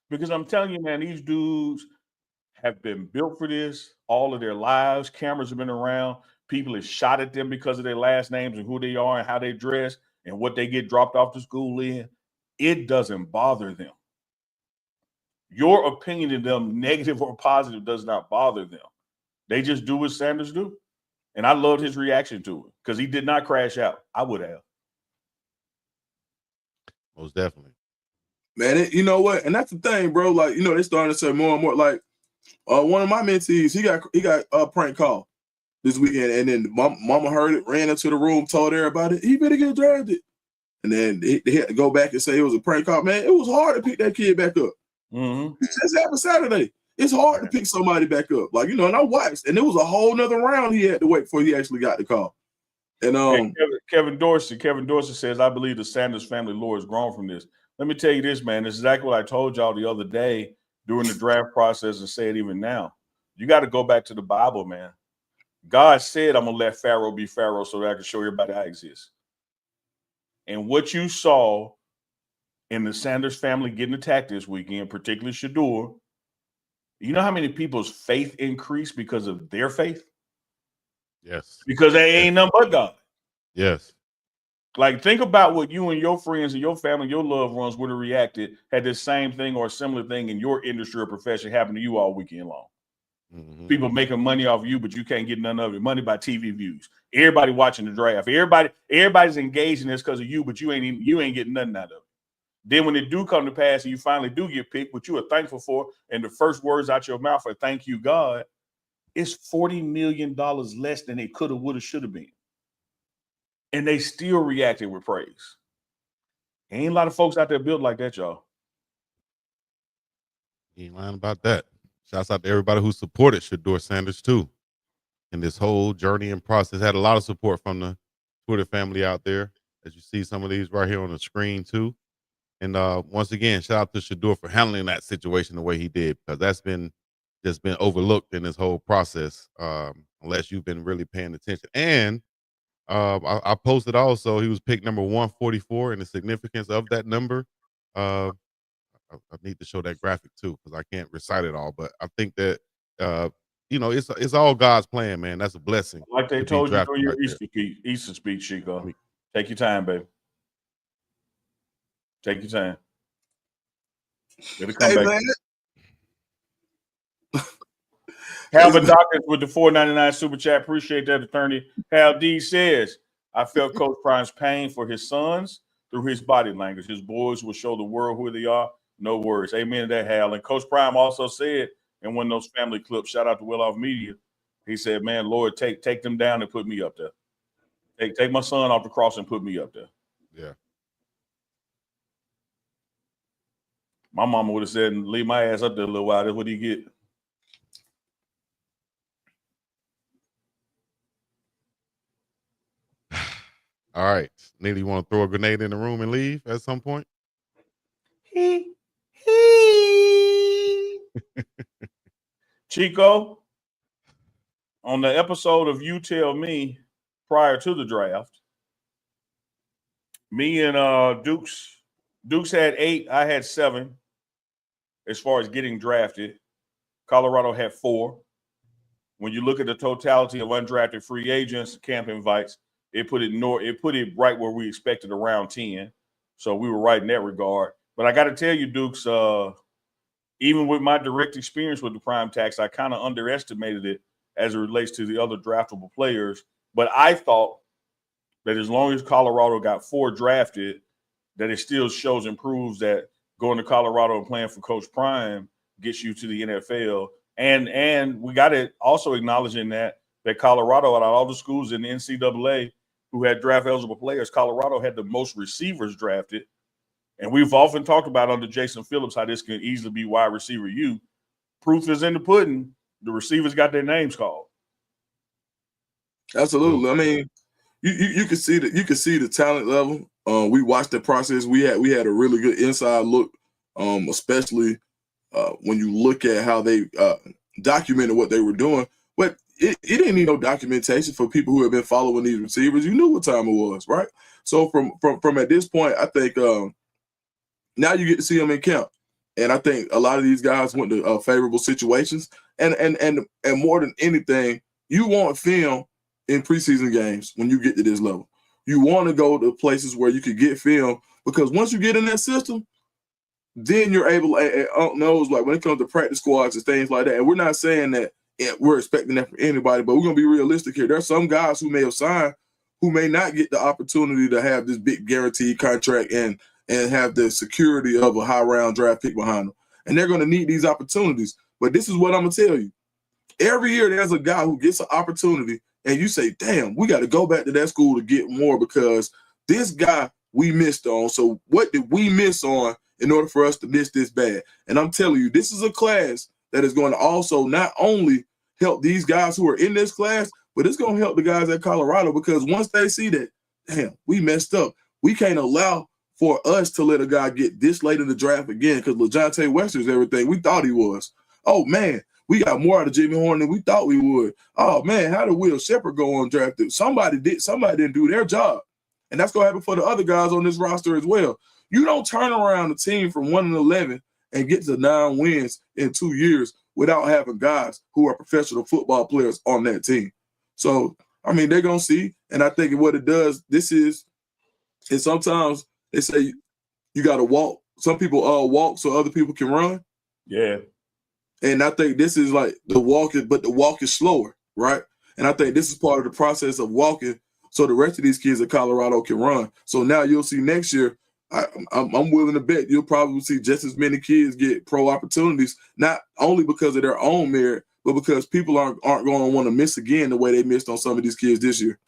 Because I'm telling you, man, these dudes have been built for this all of their lives. Cameras have been around. People have shot at them because of their last names and who they are and how they dress and what they get dropped off to school in. It doesn't bother them. Your opinion of them, negative or positive, does not bother them. They just do what Sanders do. And I loved his reaction to it because he did not crash out. I would have. Most definitely. Man, you know what? And that's the thing, bro. Like, you know, they're starting to say more and more. Like, one of my mentees, he got a prank call this weekend, and then mama heard it, ran into the room, told everybody he better get drafted. And then they had to go back and say it was a prank call. Man, it was hard to pick that kid back up. It just happened Saturday. It's hard to pick somebody back up. Like, you know, and I watched, and it was a whole nother round he had to wait before he actually got the call. And Kevin Dorsey says, I believe the Sanders family lore has grown from this. Let me tell you this, man. This is exactly what I told y'all the other day during the draft process, and say it even now. You got to go back to the Bible, man. God said, I'm going to let Pharaoh be Pharaoh so that I can show everybody I exist. And what you saw in the Sanders family getting attacked this weekend, particularly Shedeur, you know how many people's faith increased because of their faith? Yes. Because they ain't nothing but God. Yes. Like, think about what you and your friends and your family, your loved ones would have reacted had this same thing or a similar thing in your industry or profession happen to you all weekend long. People making money off you, but you can't get none of it. Money by TV views. Everybody watching the draft. Everybody's engaged in this because of you, but you ain't getting nothing out of it. Then when it do come to pass and you finally do get picked, what you are thankful for, and the first words out your mouth are thank you, God, it's $40 million less than it could have, would have, should have been. And they still reacted with praise. Ain't a lot of folks out there built like that, y'all. You ain't lying about that. Shouts out to everybody who supported Shedeur Sanders too in this whole journey and process. Had a lot of support from the Twitter family out there, as you see some of these right here on the screen too. And once again, shout out to Shedeur for handling that situation the way he did, because that's been overlooked in this whole process, unless you've been really paying attention. And I posted also he was picked number 144, and the significance of that number. I need to show that graphic too, because I can't recite it all. But I think that you know, it's all God's plan, man. That's a blessing. Like they told you during your Easter speech, Chico. Take your time, baby. Take your time. It'll come back. Halvin Dawkins with the $4.99 super chat. Appreciate that, attorney. Hal D says, I felt Coach Prime's pain for his sons through his body language. His boys will show the world who they are. No worries. Amen to that, Hal. And Coach Prime also said in one of those family clips, shout out to Well Off Media, he said, man, Lord, take them down and put me up there. Take my son off the cross and put me up there. Yeah. My mama would have said, leave my ass up there a little while. That's what he get. All right. Neely, you want to throw a grenade in the room and leave at some point? Chico, on the episode of You Tell Me prior to the draft, me and Dukes had 8, I had 7 as far as getting drafted. Colorado had 4. When you look at the totality of undrafted free agents, camp invites, it put it right where we expected, around 10. So we were right in that regard. But I got to tell you, Dukes, even with my direct experience with the prime tax, I kind of underestimated it as it relates to the other draftable players. But I thought that as long as Colorado got 4 drafted, that it still shows and proves that going to Colorado and playing for Coach Prime gets you to the NFL. And we got it also acknowledging that Colorado, out of all the schools in the NCAA who had draft eligible players, Colorado had the most receivers drafted. And we've often talked about under Jason Phillips how this can easily be wide receiver U. Proof is in the pudding. The receivers got their names called. Absolutely. I mean, you can see the talent level. We watched the process. We had a really good inside look, especially when you look at how they documented what they were doing. But it didn't need no documentation for people who have been following these receivers. You knew what time it was, right? So from at this point, I think now you get to see them in camp, and I think a lot of these guys went to favorable situations. And more than anything, you want film in preseason games when you get to this level. You want to go to places where you could get film, because once you get in that system, then you're able to knows, like when it comes to practice squads and things like that. And we're not saying that we're expecting that from anybody, but we're going to be realistic here. There's some guys who may have signed who may not get the opportunity to have this big guaranteed contract and have the security of a high round draft pick behind them. And they're going to need these opportunities. But this is what I'm going to tell you. Every year there's a guy who gets an opportunity and you say, damn, we got to go back to that school to get more because this guy we missed on. So what did we miss on in order for us to miss this bad? And I'm telling you, this is a class that is going to also not only help these guys who are in this class, but it's going to help the guys at Colorado, because once they see that, damn, we messed up. We can't allow for us to let a guy get this late in the draft again, because LaJohntay Wester's everything we thought he was. Oh, man, we got more out of Jimmy Horn than we thought we would. Oh, man, how did Will Shepherd go undrafted? Somebody didn't do their job. And that's going to happen for the other guys on this roster as well. You don't turn around a team from 1-11 and get to 9 wins in 2 years without having guys who are professional football players on that team. So, I mean, they're going to see. And I think what it does, and sometimes they say you got to walk. Some people walk so other people can run. Yeah. And I think this is like the walk is slower, right? And I think this is part of the process of walking so the rest of these kids at Colorado can run. So now you'll see next year, I'm willing to bet you'll probably see just as many kids get pro opportunities, not only because of their own merit, but because people aren't going to want to miss again the way they missed on some of these kids this year.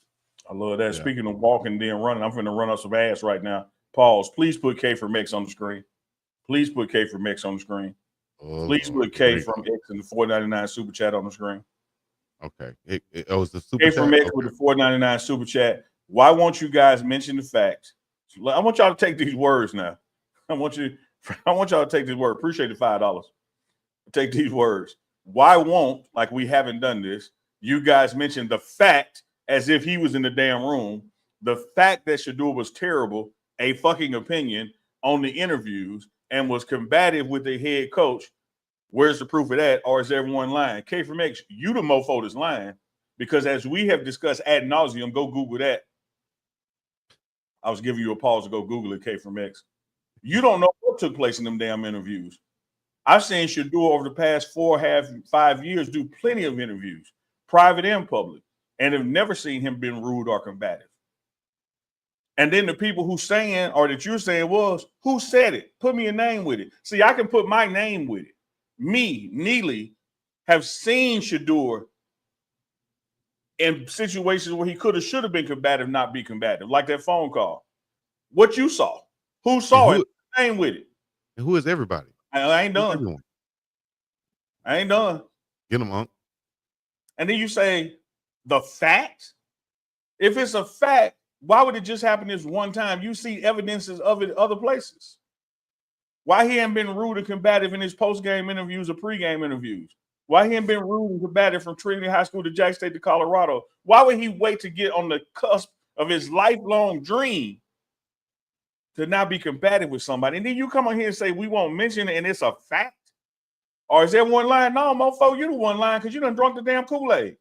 I love that. Yeah. Speaking of walking then running, I'm going to run up some ass right now. Pause. Please put K for Mex on the screen. Please put K for Mex on the screen. Please put K from X and the $4.99 super chat on the screen. Okay. It was the super K chat. from X with the $4.99 super chat. Why won't you guys mention the fact? I want y'all to take these words now. I want y'all to take this word. Appreciate the $5. Take these words. Why won't, like we haven't done this, you guys mention the fact as if he was in the damn room, the fact that Shedeur was terrible, a fucking opinion on the interviews, and was combative with the head coach. Where's the proof of that? Or is everyone lying? K from X, you the mofo that's lying, because as we have discussed ad nauseum, go Google that. I was giving you a pause to go Google it, K from X. You don't know what took place in them damn interviews. I've seen Shedeur over the past 5 years do plenty of interviews, private and public, and have never seen him being rude or combative. And then the people who saying, or that you're saying was, who said it? Put me a name with it. See, I can put my name with it. Me, Neely, have seen Shedeur in situations where he should have been combative, not be combative, like that phone call. What you saw? Who saw it? Name with it. And who is everybody? I ain't done. I ain't done. Get him, Unc. And then you say the fact. If it's a fact, Why would it just happen this one time? You see evidences of it other places. Why he ain't been rude and combative in his post-game interviews or pre-game interviews? Why he ain't been rude and combative from Trinity High School to Jack State to Colorado? Why would he wait to get on the cusp of his lifelong dream to not be combative with somebody? And then you come on here and say, we won't mention it and it's a fact? Or is there one line? No, mofo, you the one line because you done drunk the damn Kool-Aid.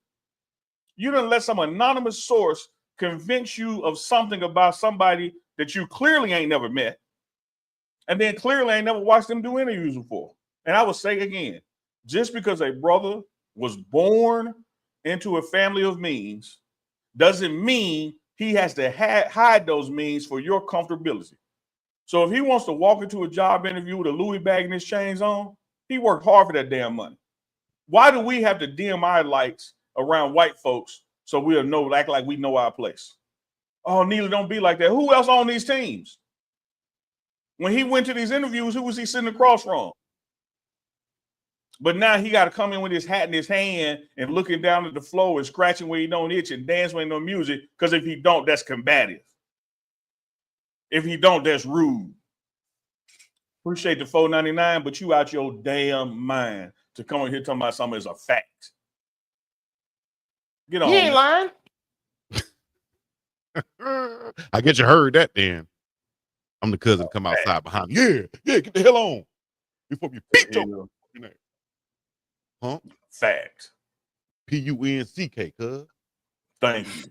You done let some anonymous source convince you of something about somebody that you clearly ain't never met. And then clearly ain't never watched them do interviews before. And I would say again, just because a brother was born into a family of means doesn't mean he has to hide those means for your comfortability. So if he wants to walk into a job interview with a Louis bag and his chains on, he worked hard for that damn money. Why do we have to dim our lights around white folks so we'll know, act like we know our place? Oh, Neely, don't be like that. Who else on these teams? When he went to these interviews, who was he sitting across from? But now he got to come in with his hat in his hand and looking down at the floor and scratching where he don't itch and dance when no music, because if he don't, that's combative. If he don't, that's rude. Appreciate the $4.99, but you out your damn mind to come in here talking about something as a fact. Get on. He ain't lying. I guess you heard that then. I'm the cousin come outside behind me. Yeah, get the hell on. Before you beat your name. Huh? Fact. P-U-N-C-K, cuz. Thank you.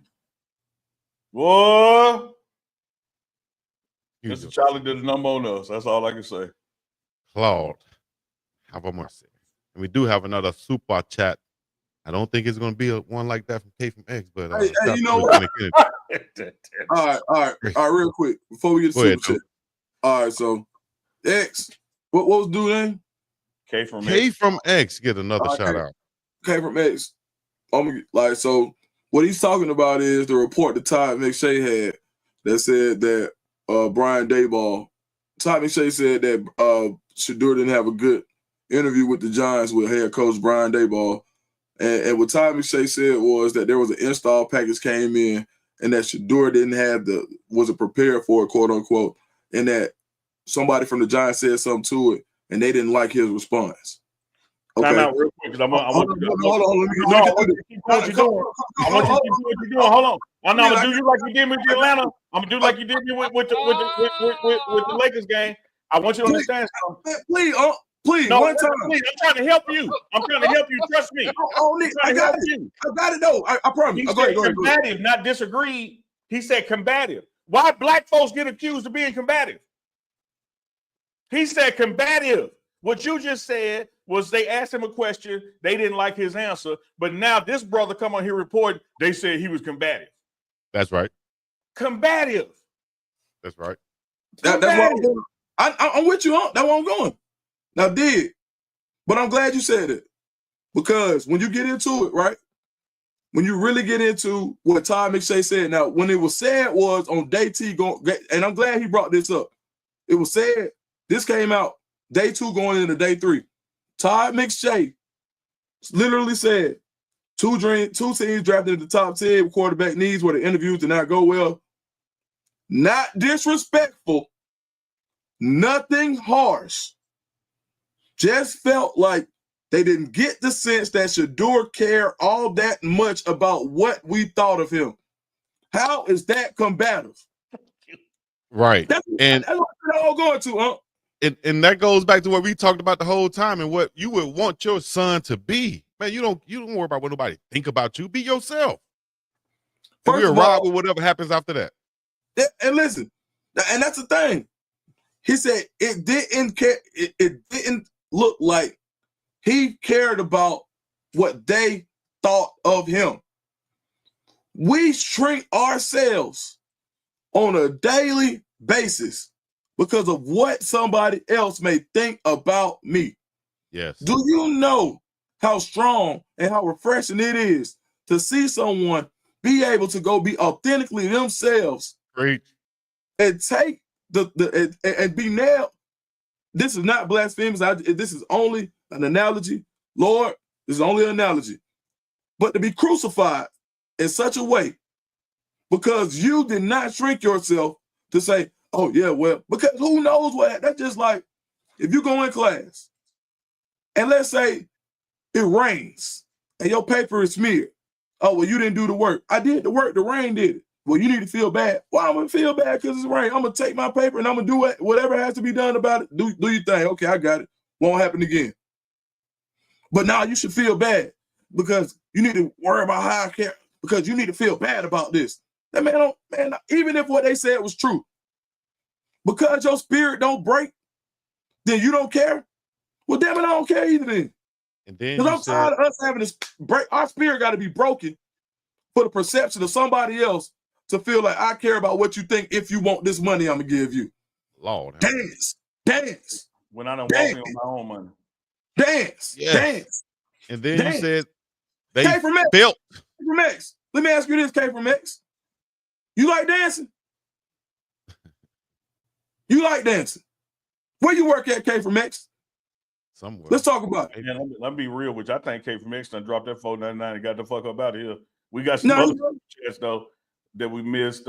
Boy. Mr. Charlie did a number on us. That's all I can say. Claude, have a mercy. And we do have another super chat. I don't think it's going to be one like that from K from X, but hey, you know what? All right, real quick before we get to super chat. All right, so X, what was dude name? K from X. Get another shout out. K from X. So what he's talking about is the report that Todd McShay had that said that Brian Daboll, Todd McShay said that Shedeur didn't have a good interview with the Giants with head coach Brian Daboll. And what Todd McShay said was that there was an install package came in and that Shedeur wasn't prepared for it, quote unquote, and that somebody from the Giants said something to it and they didn't like his response. Okay. Time out real quick because I want you to keep doing what you're doing. I want you to keep doing what you're doing. Hold on. I'm gonna do you like you did with Atlanta. I'm gonna do like you did with the Lakers game. I want you to understand something. Please, no, one time. Please, I'm trying to help you. Trust me. I got it though. I promise. He said combative, not disagree. He said combative. Why black folks get accused of being combative? He said combative. What you just said was they asked him a question, they didn't like his answer, but now this brother come on here reporting they said he was combative. That's right. Combative. That's right. That's what I'm going. I'm with you on. That's where I'm going. Now, but I'm glad you said it because when you get into it, right? When you really get into what Todd McShay said, now when it was said was on day T going, and I'm glad he brought this up. It was said this came out day 2 going into day 3. Todd McShay literally said two teams drafted in the top 10 quarterback needs where the interviews did not go well. Not disrespectful, nothing harsh. Just felt like they didn't get the sense that Shedeur cared all that much about what we thought of him. How is that combative? Right. That's what we're all going to, huh? And that goes back to what we talked about the whole time and what you would want your son to be. Man, you don't worry about what nobody think about you. Be yourself. And we'll ride with whatever happens after that. And listen, and that's the thing. He said it didn't care. It didn't look like he cared about what they thought of him. We shrink ourselves on a daily basis because of what somebody else may think about me. Yes. Do you know how strong and how refreshing it is to see someone be able to go be authentically themselves? Great. And take and be nailed. This is not blasphemous. This is only an analogy. Lord, this is only an analogy. But to be crucified in such a way because you did not shrink yourself to say, oh, yeah, well, because who knows what? That's just like if you go in class and let's say it rains and your paper is smeared. Oh, well, you didn't do the work. I did the work. The rain did it. Well, you need to feel bad. Well, I'm going to feel bad because it's rain. I'm going to take my paper and I'm going to do whatever has to be done about it. Do your thing. Okay, I got it. Won't happen again. But now you should feel bad because you need to worry about how I care because you need to feel bad about this. That man, even if what they said was true, because your spirit don't break, then you don't care. Well, damn it, I don't care either then. And then because I'm tired of us having this break. Our spirit got to be broken for the perception of somebody else to feel like I care about what you think. If you want this money, I'm gonna give you. Lord, dance. When I don't walk in on my own money. Dance. And then dance. You said they K from X. built. K from X. Let me ask you this, K from X. You like dancing? You like dancing? Where you work at, K from X? Somewhere. Let's talk about it. Man, let me be real with you. I think K from X done dropped that $4.99 and got the fuck up out of here. We got some other chats though that we missed.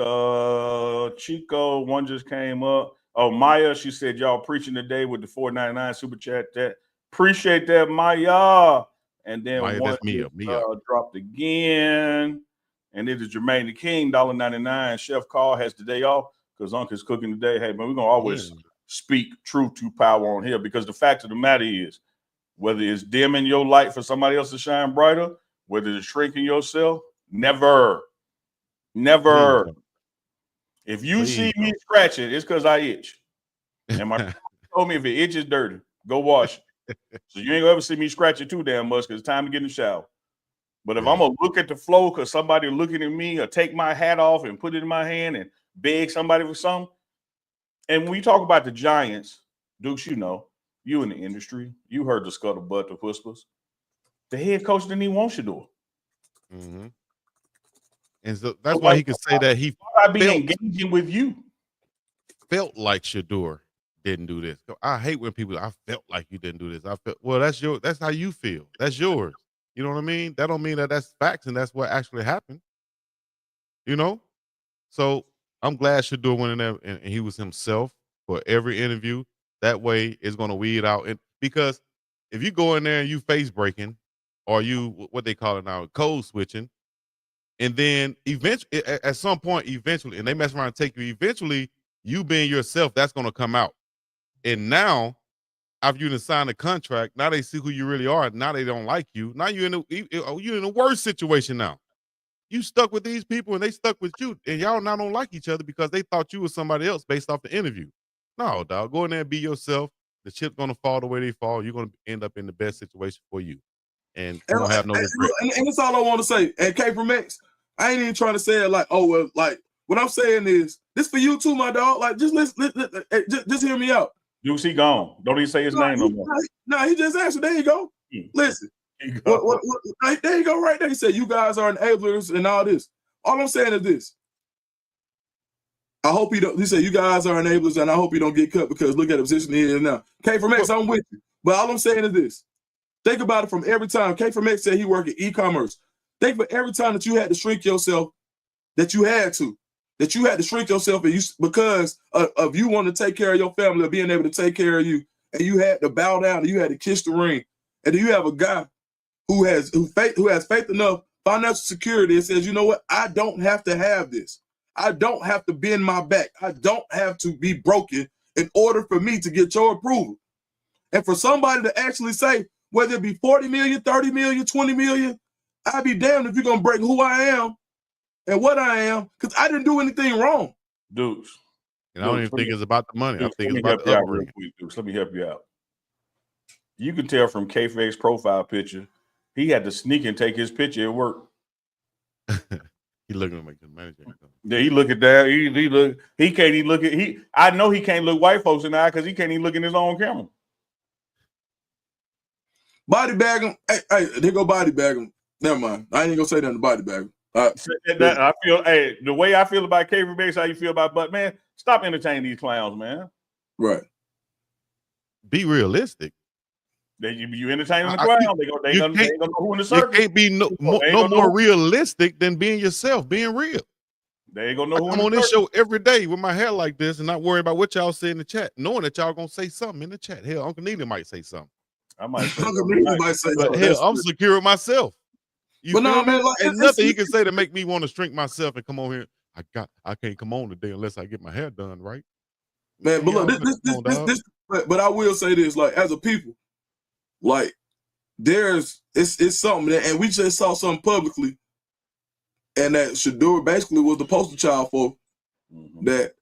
Chico, one just came up. Oh, Maya, she said y'all preaching today with the $4.99 super chat. That appreciate that, Maya. And then Maya, one Mia. dropped again. And it is Jermaine the King, $1.99. Chef Carl has the day off because Uncle's cooking today. Hey, man, we're gonna always speak truth to power on here because the fact of the matter is, whether it's dimming your light for somebody else to shine brighter, whether it's shrinking yourself, never. If you see me scratching, it's because I itch. And my friend told me if it itches dirty, go wash it. So you ain't gonna ever see me scratching too damn much because it's time to get in the shower. But if I'm gonna look at the floor because somebody looking at me or take my hat off and put it in my hand and beg somebody for something, and when we talk about the Giants, Dukes, you know, you in the industry, you heard the scuttlebutt, the whispers. The head coach didn't even want Shedeur. Mm-hmm. And so that's why he could say that he engaging with you. Felt like Shedeur didn't do this. I hate when people, I felt like you didn't do this. I felt, well, that's how you feel. That's yours. You know what I mean? That don't mean that that's facts and that's what actually happened. You know? So I'm glad Shedeur went in there and he was himself for every interview. That way it's going to weed out. And because if you go in there and you face breaking or you, what they call it now, code switching, and then eventually, at some point, and they mess around and take you, eventually you being yourself, that's going to come out. And now, after you signed a contract, now they see who you really are. Now they don't like you. Now you're in a worse situation now. You stuck with these people and they stuck with you. And y'all now don't like each other because they thought you was somebody else based off the interview. No, dog. Go in there and be yourself. The chip's going to fall the way they fall. You're going to end up in the best situation for you. And you don't have no regret. And that's all I want to say. And K from X, I ain't even trying to say it like, oh, well, like, what I'm saying is, this for you too, my dog. Like, just listen, just hear me out. Dukes, he gone. Don't even say his name no more. No, he just answered. There you go. Listen. There you go right there. He said, you guys are enablers and all this. All I'm saying is this. I hope he don't. He said, you guys are enablers and I hope you don't get cut because look at the position he is now. K from X, I'm with you. But all I'm saying is this. Think about it from every time. K from X said he worked in e-commerce. Think for every time that you had to shrink yourself, that you had to shrink yourself and because of you wanting to take care of your family or being able to take care of you, and you had to bow down and you had to kiss the ring. And then you have a guy who has faith enough, financial security, and says, you know what? I don't have to have this. I don't have to bend my back. I don't have to be broken in order for me to get your approval. And for somebody to actually say, whether it be 40 million, 30 million, 20 million, I'd be damned if you're going to break who I am and what I am, because I didn't do anything wrong. Dukes. And I don't even think it's about the money. I think it's about the upbringing. Dukes, let me help you out. You can tell from K-Fake's profile picture, he had to sneak and take his picture at work. He looking to make the manager. Yeah, he look at that. He can't even look at I know he can't look white folks in the eye because he can't even look in his own camera. Body bag him. Hey, they go body bag him. Never mind. I ain't gonna say nothing to body bag him. I feel, the way I feel about K Base, how you feel about, but man, stop entertaining these clowns, man. Right. Be realistic. You entertaining the clowns. They gonna know who in the circle. You can't be no more realistic than being yourself, being real. They ain't gonna know who I'm on this show every day with my hair like this and not worry about what y'all say in the chat, knowing that y'all gonna say something in the chat. Hell, Uncle Nina might say something. I might say Uncle something. Nina might say But something. hell, I'm secure with myself. You But feel no, me? man, like, Ain't nothing he can say to make me want to shrink myself and come on here. I can't come on today unless I get my hair done right. Man, but look, this, but I will say this, like, as a people, like, it's something that, and we just saw something publicly, and that Shedeur basically was the poster child for that.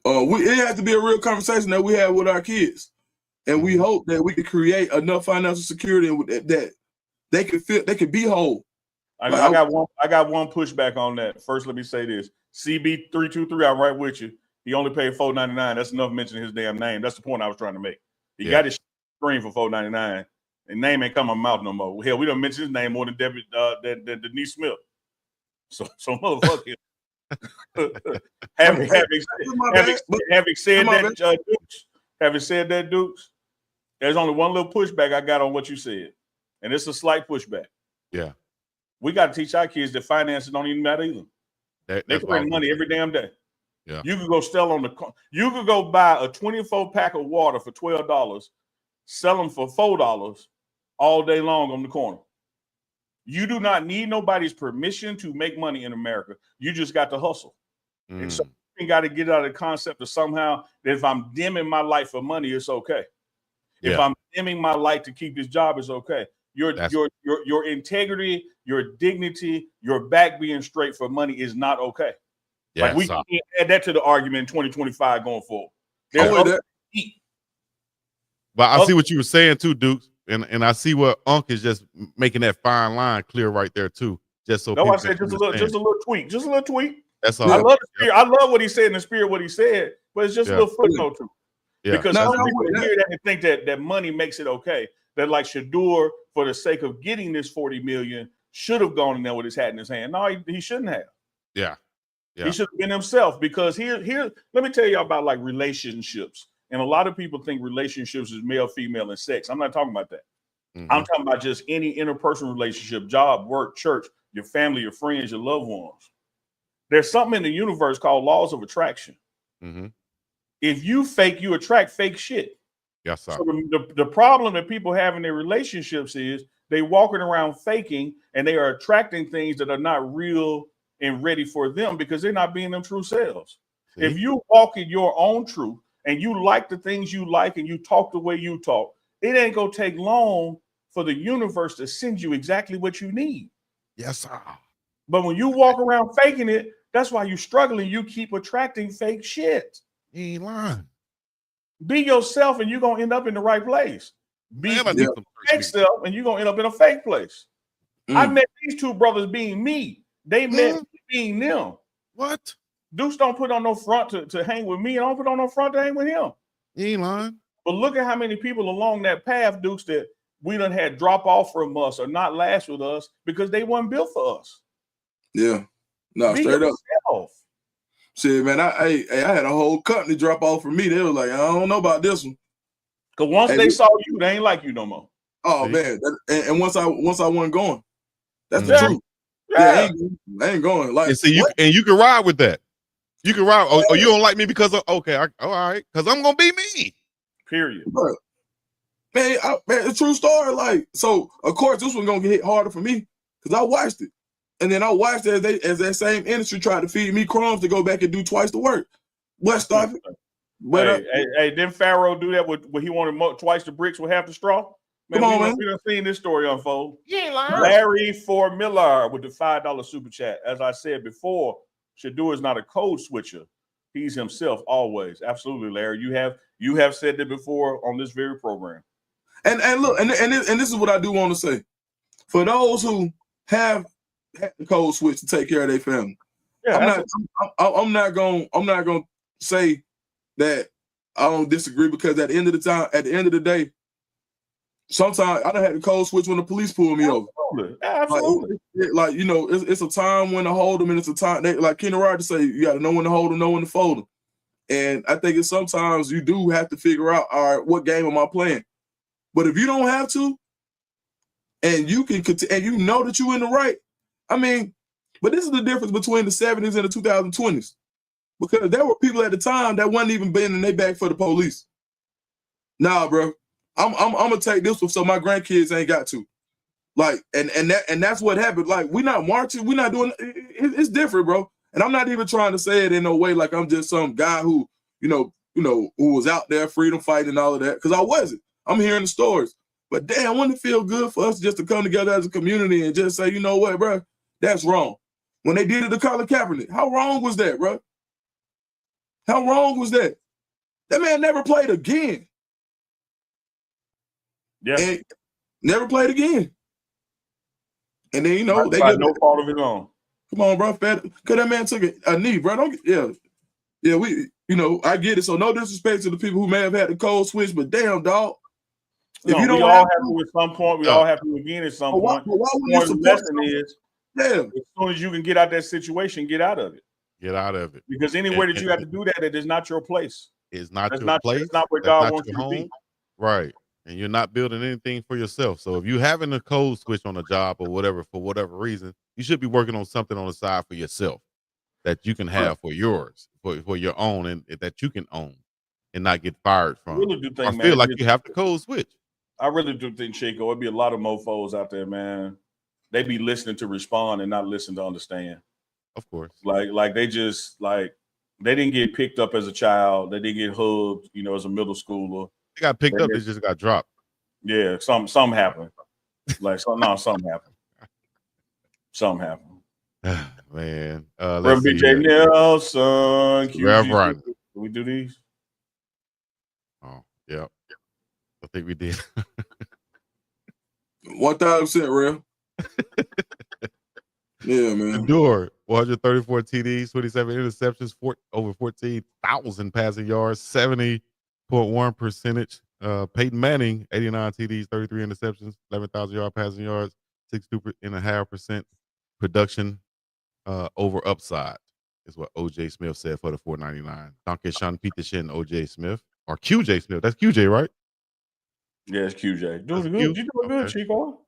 It had to be a real conversation that we had with our kids, and we hope that we could create enough financial security that they could be whole. I got one pushback on that. First, let me say this: CB323, I'm right with you. He only paid $4.99. That's enough mentioning his damn name. That's the point I was trying to make. He got his screen for $4.99, and name ain't come my mouth no more. Hell, we don't mention his name more than Denise Smith. So motherfucker. having said that, Dukes, there's only one little pushback I got on what you said, and it's a slight pushback. Yeah, we got to teach our kids that finances don't even matter either. They can bring money every damn day. Yeah, you could go you could go buy a 24 pack of water for $12, sell them for $4 all day long on the corner. You do not need nobody's permission to make money in America. You just got to hustle. And so you got to get out of the concept of somehow that if I'm dimming my light for money, it's okay. If I'm dimming my light to keep this job, it's okay. Your integrity, your dignity, your back being straight for money is not okay. Like we can add that to the argument in 2025 going forward. But I see what you were saying too, Duke. And I see what Unc is just making that fine line clear right there too. Just so I said just a little tweak. That's all. I love the spirit. I love what he said in the spirit, what he said, but it's just a little footnote too. Because some people hear that and think that money makes it okay. That like Shedeur, for the sake of getting this $40 million, should have gone in there with his hat in his hand. No, he shouldn't have. Yeah. He should have been himself, because here, let me tell you about like relationships. And a lot of people think relationships is male, female, and sex. I'm not talking about that. I'm talking about just any interpersonal relationship, job, work, church, your family, your friends, your loved ones. There's something in the universe called laws of attraction. If you fake, you attract fake shit. Yes, sir. So the problem that people have in their relationships is they walking around faking, and they are attracting things that are not real and ready for them because they're not being them true selves. If you walk in your own truth and you like the things you like and you talk the way you talk, it ain't gonna take long for the universe to send you exactly what you need. Yes, sir. But when you walk around faking it, that's why you're struggling. You keep attracting fake shit. You ain't lying. Be yourself and you're gonna end up in the right place. Be some fake self and you're gonna end up in a fake place. I met these two brothers being me. They met me being them. What? Deuce don't put on no front to hang with me, and I don't put on no front to hang with him. You ain't lying. But look at how many people along that path, Dukes, that we done had drop off from us or not last with us because they weren't built for us. Yeah. No, Be straight yourself. up. Shit, man, I had a whole company drop off for me. They were like, I don't know about this one. Because once they saw you, they ain't like you no more. Oh, man. And once I wasn't going, that's the truth. Yeah. I ain't going. Like, and see, you can ride with that. You can ride. Oh, you don't like me because of, okay, all right, because I'm gonna be me. Period. But, man, it's a true story. Like, so of course this one's gonna get hit harder for me because I watched it, and then I watched it as that same industry tried to feed me crumbs to go back and do twice the work. What stuff? But didn't Pharaoh do that when he wanted twice the bricks with half the straw? Man, Come on, man. We done seen this story unfold. You ain't lying. Larry Ford Miller with the $5 super chat. As I said before, Shedeur is not a code switcher. He's himself always. Absolutely, Larry. You have said that before on this very program. And look, and this is what I do want to say. For those who have had the code switch to take care of their family, I'm not gonna say that I don't disagree, because at the end of the day, sometimes I done had the code switch when the police pulled me over. Absolutely. Like you know, it's a time when to hold them, and it's a time like Kenny Rogers say, you got to know when to hold them, know when to fold them. And I think it's sometimes you do have to figure out, all right, what game am I playing? But if you don't have to, and you can, and you know that you're in the right, I mean, But this is the difference between the 70s and the 2020s. Because there were people at the time that wasn't even bending their back for the police. Nah, bro. I'm gonna take this one so my grandkids ain't got to. Like, and that's what happened. Like, we're not marching, we're not doing it's different, bro. And I'm not even trying to say it in no way like I'm just some guy who, who was out there freedom fighting and all of that. Because I wasn't. I'm hearing the stories. But damn, wouldn't it feel good for us just to come together as a community and just say, you know what, bro, that's wrong. When they did it to Colin Kaepernick, how wrong was that, bro? How wrong was that? That man never played again. Yeah. And never played again. And then, they get no fault of his own. Come on, bro. Because that man took a knee, bro. Yeah, I get it. So no disrespect to the people who may have had the cold switch, but damn, dog. If you don't all have to at some point, we all have to again at some point. The lesson is, as soon as you can get out that situation, get out of it. Get out of it. Because anywhere that you have to do that, it is not your place. It's not your place. It's not where God wants you to be. Right. And you're not building anything for yourself. So if you're having a code switch on a job or whatever, for whatever reason, you should be working on something on the side for yourself that you can have for yours, for your own, and that you can own and not get fired from. I really do think, I feel like you have to code switch. I really do think, Chico, it'd be a lot of mofos out there, man. They be listening to respond and not listen to understand. Of course. Like they just they didn't get picked up as a child. They didn't get hugged, as a middle schooler. They got picked up. They just got dropped. Yeah, something happened. Something happened. Something happened. Man, let's see. BJ Nelson. Reverend. Did we do these? Oh, yeah. I think we did. 1,000%, real. Yeah, man. Shedeur, 134 TDs, 27 interceptions, over 14,000 passing yards, 70.1 percentage. Peyton Manning, 89 TDs, 33 interceptions, 11,000 yard passing yards, 62.5% production over upside is what OJ Smith said for the 499. Danke Sean Peterson, OJ Smith, or QJ Smith. That's QJ, right? Yeah, it's QJ. Doing good. You doing good, Chico.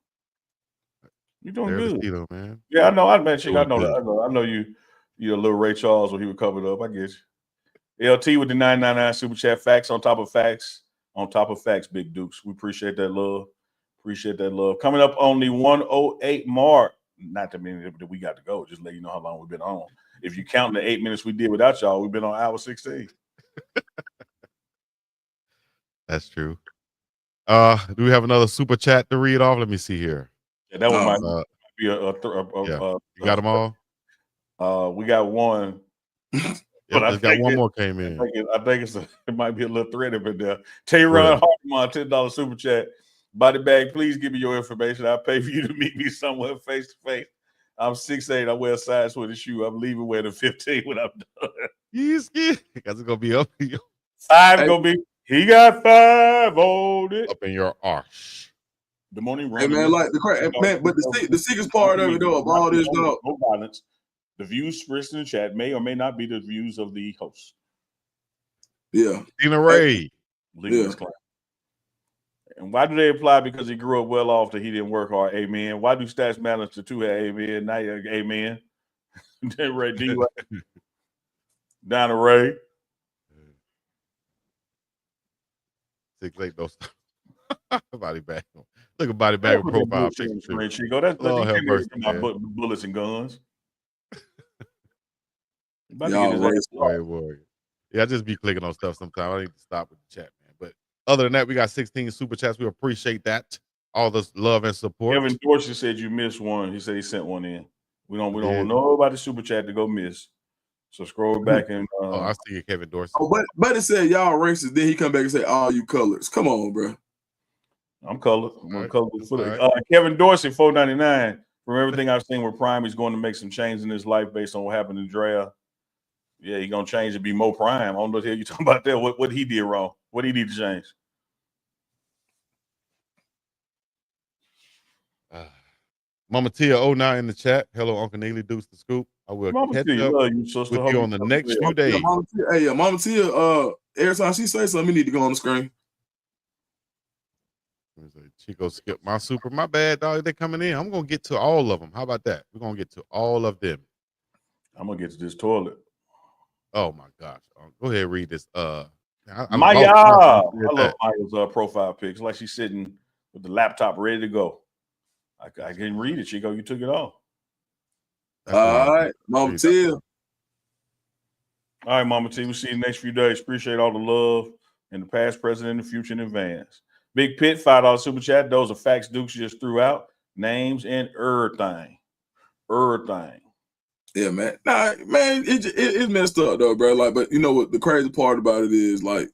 You doing good, Keto, man. Yeah, I know. I mentioned. I know that. I know you. You're a little Ray Charles when he was covered up. I get you. LT with the 999 super chat. Facts on top of facts. On top of facts, Big Dukes. We appreciate that love. Appreciate that love. Coming up on the 108 mark. Not that many that we got to go. Just let you know how long we've been on. If you count the 8 minutes we did without y'all, we've been on hour 16. That's true. Do we have another super chat to read off? Let me see here. Yeah, that one might be you got them all? We got one. But I got one more came in. I think it might be a little thread up in there. Tayron Hartman, $10 super chat. Body bag, please give me your information. I'll pay for you to meet me somewhere face to face. I'm 6'8". I wear a size 20 shoe. I'm leaving wearing a 15 when I'm done. You scared? Because it's gonna be up here. 5 gonna be. He got 5 on it. Up in your arse. The morning run. Hey man, like the crap, man. But the sickest part of it though, of all this, dog. No violence. The views expressed in the chat may or may not be the views of the host. Yeah. Tina Ray. Yeah. And why do they apply? Because he grew up well off that he didn't work hard. Amen. Why do stats matter to 2 have amen? Now amen. Then Ray D. Donna Ray. 6'8" those. Body bag. Look at body bag profile picture. Chico. That's my bullets and guns. Yeah, I just be clicking on stuff sometimes. I need to stop with the chat, man. But other than that, we got 16 super chats. We appreciate that. All this love and support. Kevin Dorsey said you missed one. He said he sent one in. We don't want nobody super chat to go miss. So scroll back and I see you, Kevin Dorsey. Oh, but it said y'all racist. Then he come back and say, "All you colors." Come on, bro. I'm colored. I'm colored. Kevin Dorsey, 499. From everything I've seen with Prime, he's going to make some change in his life based on what happened in the draft. Yeah, he's gonna change to be more Prime. I don't know what you talking about there. What he did wrong? What he need to change? Mama Tia 09 in the chat. Hello, Uncle Neely, Deuce the Scoop. I will catch up with you on the next few days. Mama Tia, every time she says something, you need to go on the screen. Chico skipped my super. My bad, dog. They're coming in. I'm gonna get to all of them. How about that? We're gonna get to all of them. I'm gonna get to this toilet. Oh my gosh! Go ahead, and read this. Maya, I I love Maya's profile pics. Like she's sitting with the laptop ready to go. I didn't read it, Chico. You took it off. All right, Mama T. All right, Mama T. We'll see you the next few days. Appreciate all the love in the past, present, and the future in advance. Big Pit, $5 super chat. Those are facts Dukes just threw out. Names and everything. Yeah, man. Nah, man, it's messed up though, bro. Like, but you know what? The crazy part about it is, like,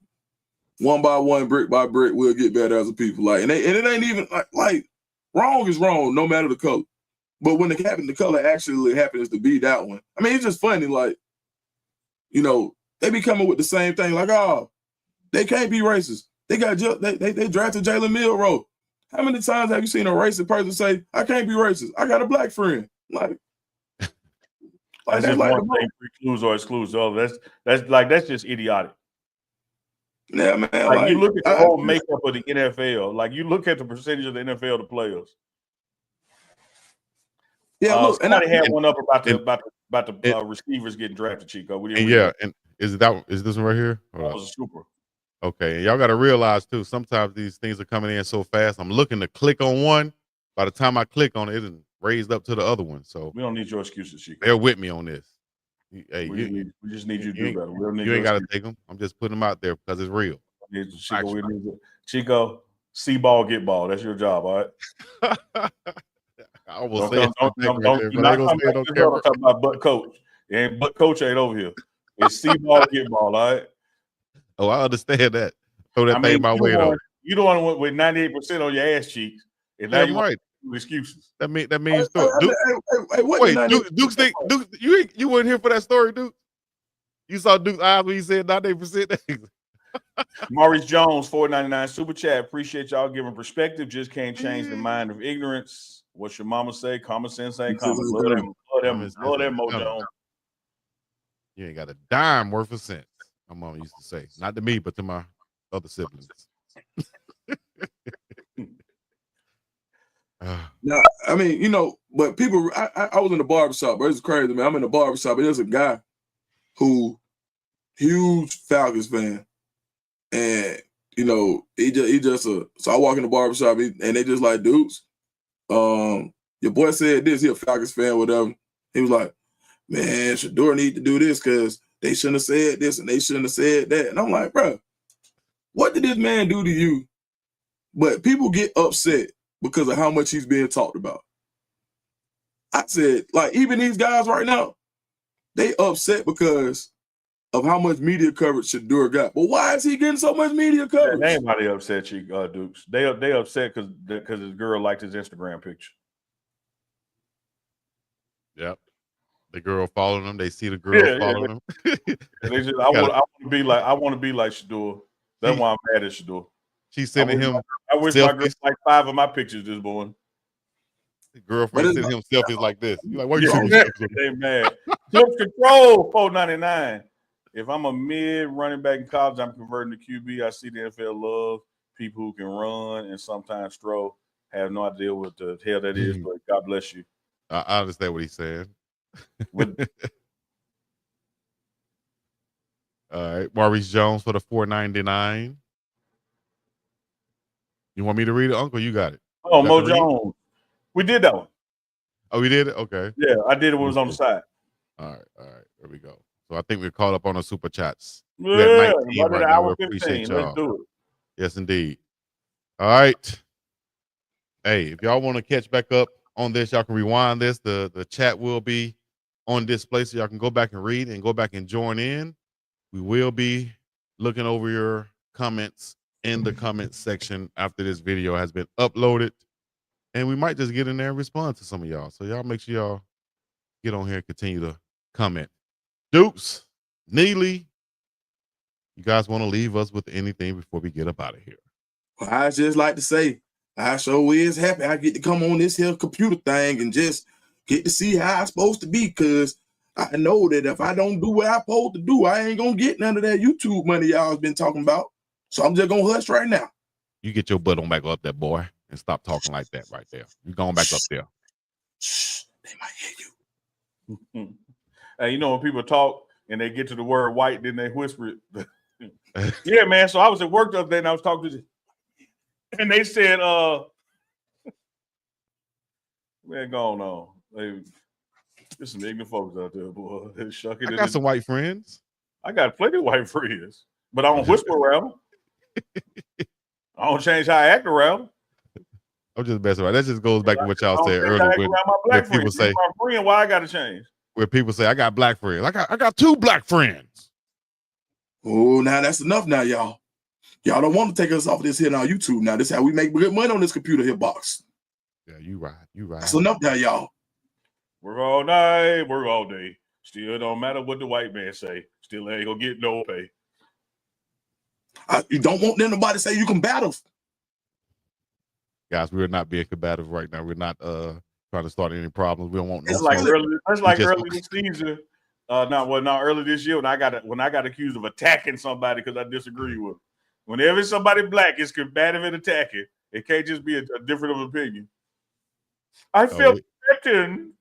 one by one, brick by brick, we'll get better as a people. Like, and it ain't even like wrong is wrong, no matter the color. But when the color actually happens to be that one, I mean, it's just funny. Like, you know, they be coming with the same thing. Like, oh, they can't be racist. They drafted Jalen Milroe. How many times have you seen a racist person say, "I can't be racist. I got a black friend"? Like that's just like one thing precludes or excludes. Oh, that's just idiotic. Yeah, man. Like you look at the whole makeup of the NFL. Like you look at the percentage of the NFL the players. Yeah, look, somebody had one up about the receivers getting drafted, Chico. We didn't and is this one right here? That was a super. Okay, and y'all got to realize too. Sometimes these things are coming in so fast. I'm looking to click on one. By the time I click on it, it's raised up to the other one. So we don't need your excuses, Chico. Bear with me on this. Hey, we just need you to do better. You ain't got to take them. I'm just putting them out there because it's real. Chico, see ball, get ball. That's your job, all right? I will say don't talk about butt coach. And butt coach ain't over here. It's see ball, get ball, all right? Oh, I understand that. Throw that thing my way though. You don't want to with 98% on your ass cheeks. And now you right. Excuses. That means Duke think Duke, you weren't here for that story, Duke. You saw Duke's eyes when he said 98%. Maurice Jones, $4.99 super chat. Appreciate y'all giving perspective. Just can't change the mind of ignorance. What's your mama say? Common sense ain't common. Love them, Mo Jones. You ain't got a dime worth of sense. My mama used to say, not to me, but to my other siblings. Now, I mean, you know, but people, I was in the barbershop, but it's crazy, man. I'm in the barbershop, but there's a guy who, huge Falcons fan. And, you know, he just so I walk in the barbershop and they just like, Dukes, your boy said this, he a Falcons fan, whatever. He was like, man, Shedeur need to do this because they shouldn't have said this and they shouldn't have said that. And I'm like, bro, what did this man do to you? But people get upset because of how much he's being talked about. I said, like, even these guys right now, they upset because of how much media coverage Shedeur got. But why is he getting so much media coverage? Ain't nobody upset, you Dukes. They upset because his girl liked his Instagram picture. Yep. The girl following him. They see the girl following him. They just, I want to be like Shedeur. That's why I'm mad at Shedeur. She's sending him. I wish my girl liked 5 of my pictures this morning. The girlfriend sending him selfies like this. You're like, why you they mad? Clip control, $4.99. If I'm a mid running back in college, I'm converting to QB. I see the NFL love people who can run and sometimes throw. Have no idea what the hell that is, but God bless you. I understand what he's saying. All right, Maurice Jones for the $4.99. You want me to read it, Uncle? You got it. Oh, Mo Jones. We did that one. Oh, we did it? Okay. Yeah, I did it when it was on the side. All right. There we go. So I think we're caught up on the super chats. Yeah, we right now. We appreciate y'all. Let's do it. Yes, indeed. All right. Hey, if y'all want to catch back up on this, y'all can rewind this. The chat will be on display, so y'all can go back and read and go back and join in. We will be looking over your comments in the comments section after this video has been uploaded. And we might just get in there and respond to some of y'all. So y'all make sure y'all get on here and continue to comment. Dukes, Neely, you guys want to leave us with anything before we get up out of here? Well, I just like to say, I sure is happy I get to come on this here computer thing and just get to see how I'm supposed to be, because I know that if I don't do what I'm supposed to do, I ain't going to get none of that YouTube money y'all has been talking about. So I'm just going to hush right now. You get your butt on back up there, boy, and stop talking like that right there. You're going back up there. Shh, they might hear you. Hey, you know when people talk and they get to the word white, then they whisper it. Yeah, man. So I was at work the other day and I was talking to, and they said, man, going on. Hey, there's some ignorant folks out there, boy. I got some white friends. I got plenty of white friends, but I don't whisper around them. I don't change how I act around them. I'm just messing around. That just goes back to what y'all said earlier. When people say, my friend, why I got to change? Where people say, I got black friends. I got 2 black friends. Oh, now that's enough now, y'all. Y'all don't want to take us off this here on YouTube now. This is how we make good money on this computer here box. Yeah, you right. That's enough now, y'all. Work all night, work all day. Still don't matter what the white man say. Still ain't gonna get no pay. You don't want nobody to say you can battle. Guys, we're not being combative right now. We're not trying to start any problems. We don't want. It's like early this season. Not early this year when I got accused of attacking somebody because I disagree with them. Whenever somebody black is combative and attacking, it can't just be a difference of opinion. I feel threatened.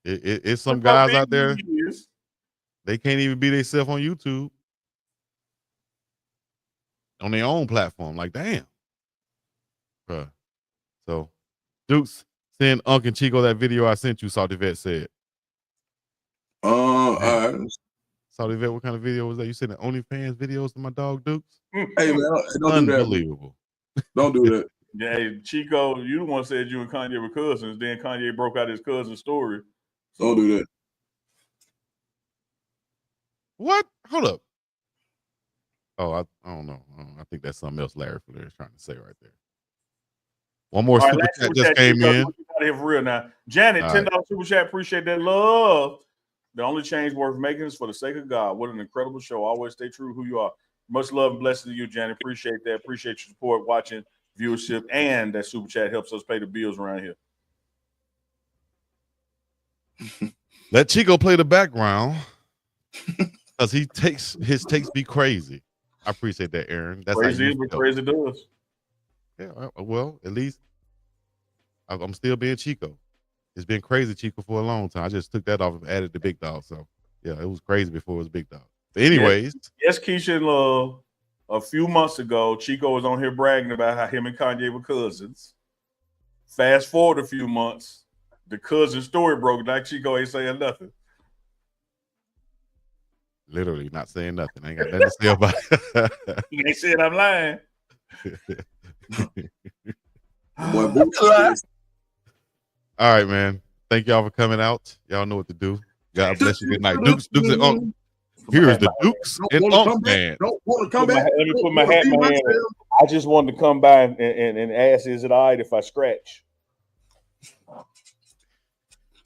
It's some guys out there. They can't even be themselves on YouTube. On their own platform. Like, damn. Bruh. So, Dukes, send Unc and Chico that video I sent you, Salty Vet said. All right. Salty Vet, what kind of video was that? You sending OnlyFans videos to my dog, Dukes? Hey, man, don't unbelievable. Don't do that. Yeah, Chico, you the one said you and Kanye were cousins. Then Kanye broke out his cousin story. Don't do that. What? Hold up. Oh, I don't know. I think that's something else Larry Flair is trying to say right there. One more super chat just came in. Out here for real now. Janet, $10 super chat. Appreciate that love. The only change worth making is for the sake of God. What an incredible show. Always stay true to who you are. Much love and blessings to you, Janet. Appreciate that. Appreciate your support, watching, viewership, and that super chat helps us pay the bills around here. Let Chico play the background because his takes be crazy. I appreciate that, Aaron. That's crazy, but crazy does. Yeah, well, at least I'm still being Chico. It's been crazy, Chico, for a long time. I just took that off and added the big dog. So, yeah, it was crazy before it was big dog. But anyways. Yes, Keisha and Love, a few months ago, Chico was on here bragging about how him and Kanye were cousins. Fast forward a few months, the cousin story broke. Like Chico ain't saying nothing. Literally not saying nothing. I ain't got nothing to say about it. He ain't said I'm lying. All right, man. Thank y'all for coming out. Y'all know what to do. God bless you. Good night. Dukes and Unc. Here's the Dukes and Unc band. Don't want to come back. Let me put my hat in my hand. I just wanted to come by and ask, is it all right if I scratch?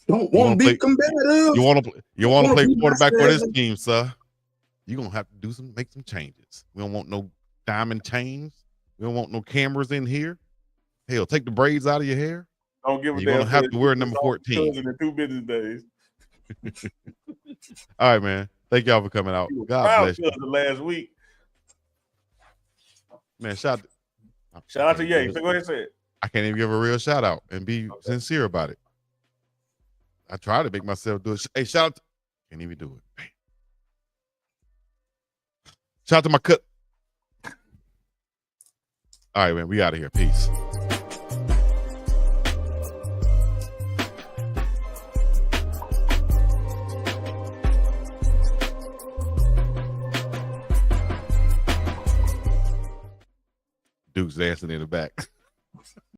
Don't want to be combative. You want to play quarterback for this team, sir? You're gonna have to make some changes. We don't want no diamond chains. We don't want no cameras in here. Hell, take the braids out of your hair. Don't give a damn. You're gonna have to wear number 14 in 2 business days. All right, man. Thank y'all for coming out. God bless you. Last week, man. Shout out to Ye. So go ahead and say it. I can't even give a real shout out and be sincere about it. I try to make myself do it. Hey, shout out. Can't even do it. Man. Shout out to my cut. All right, man. We out of here. Peace. Duke's dancing in the back.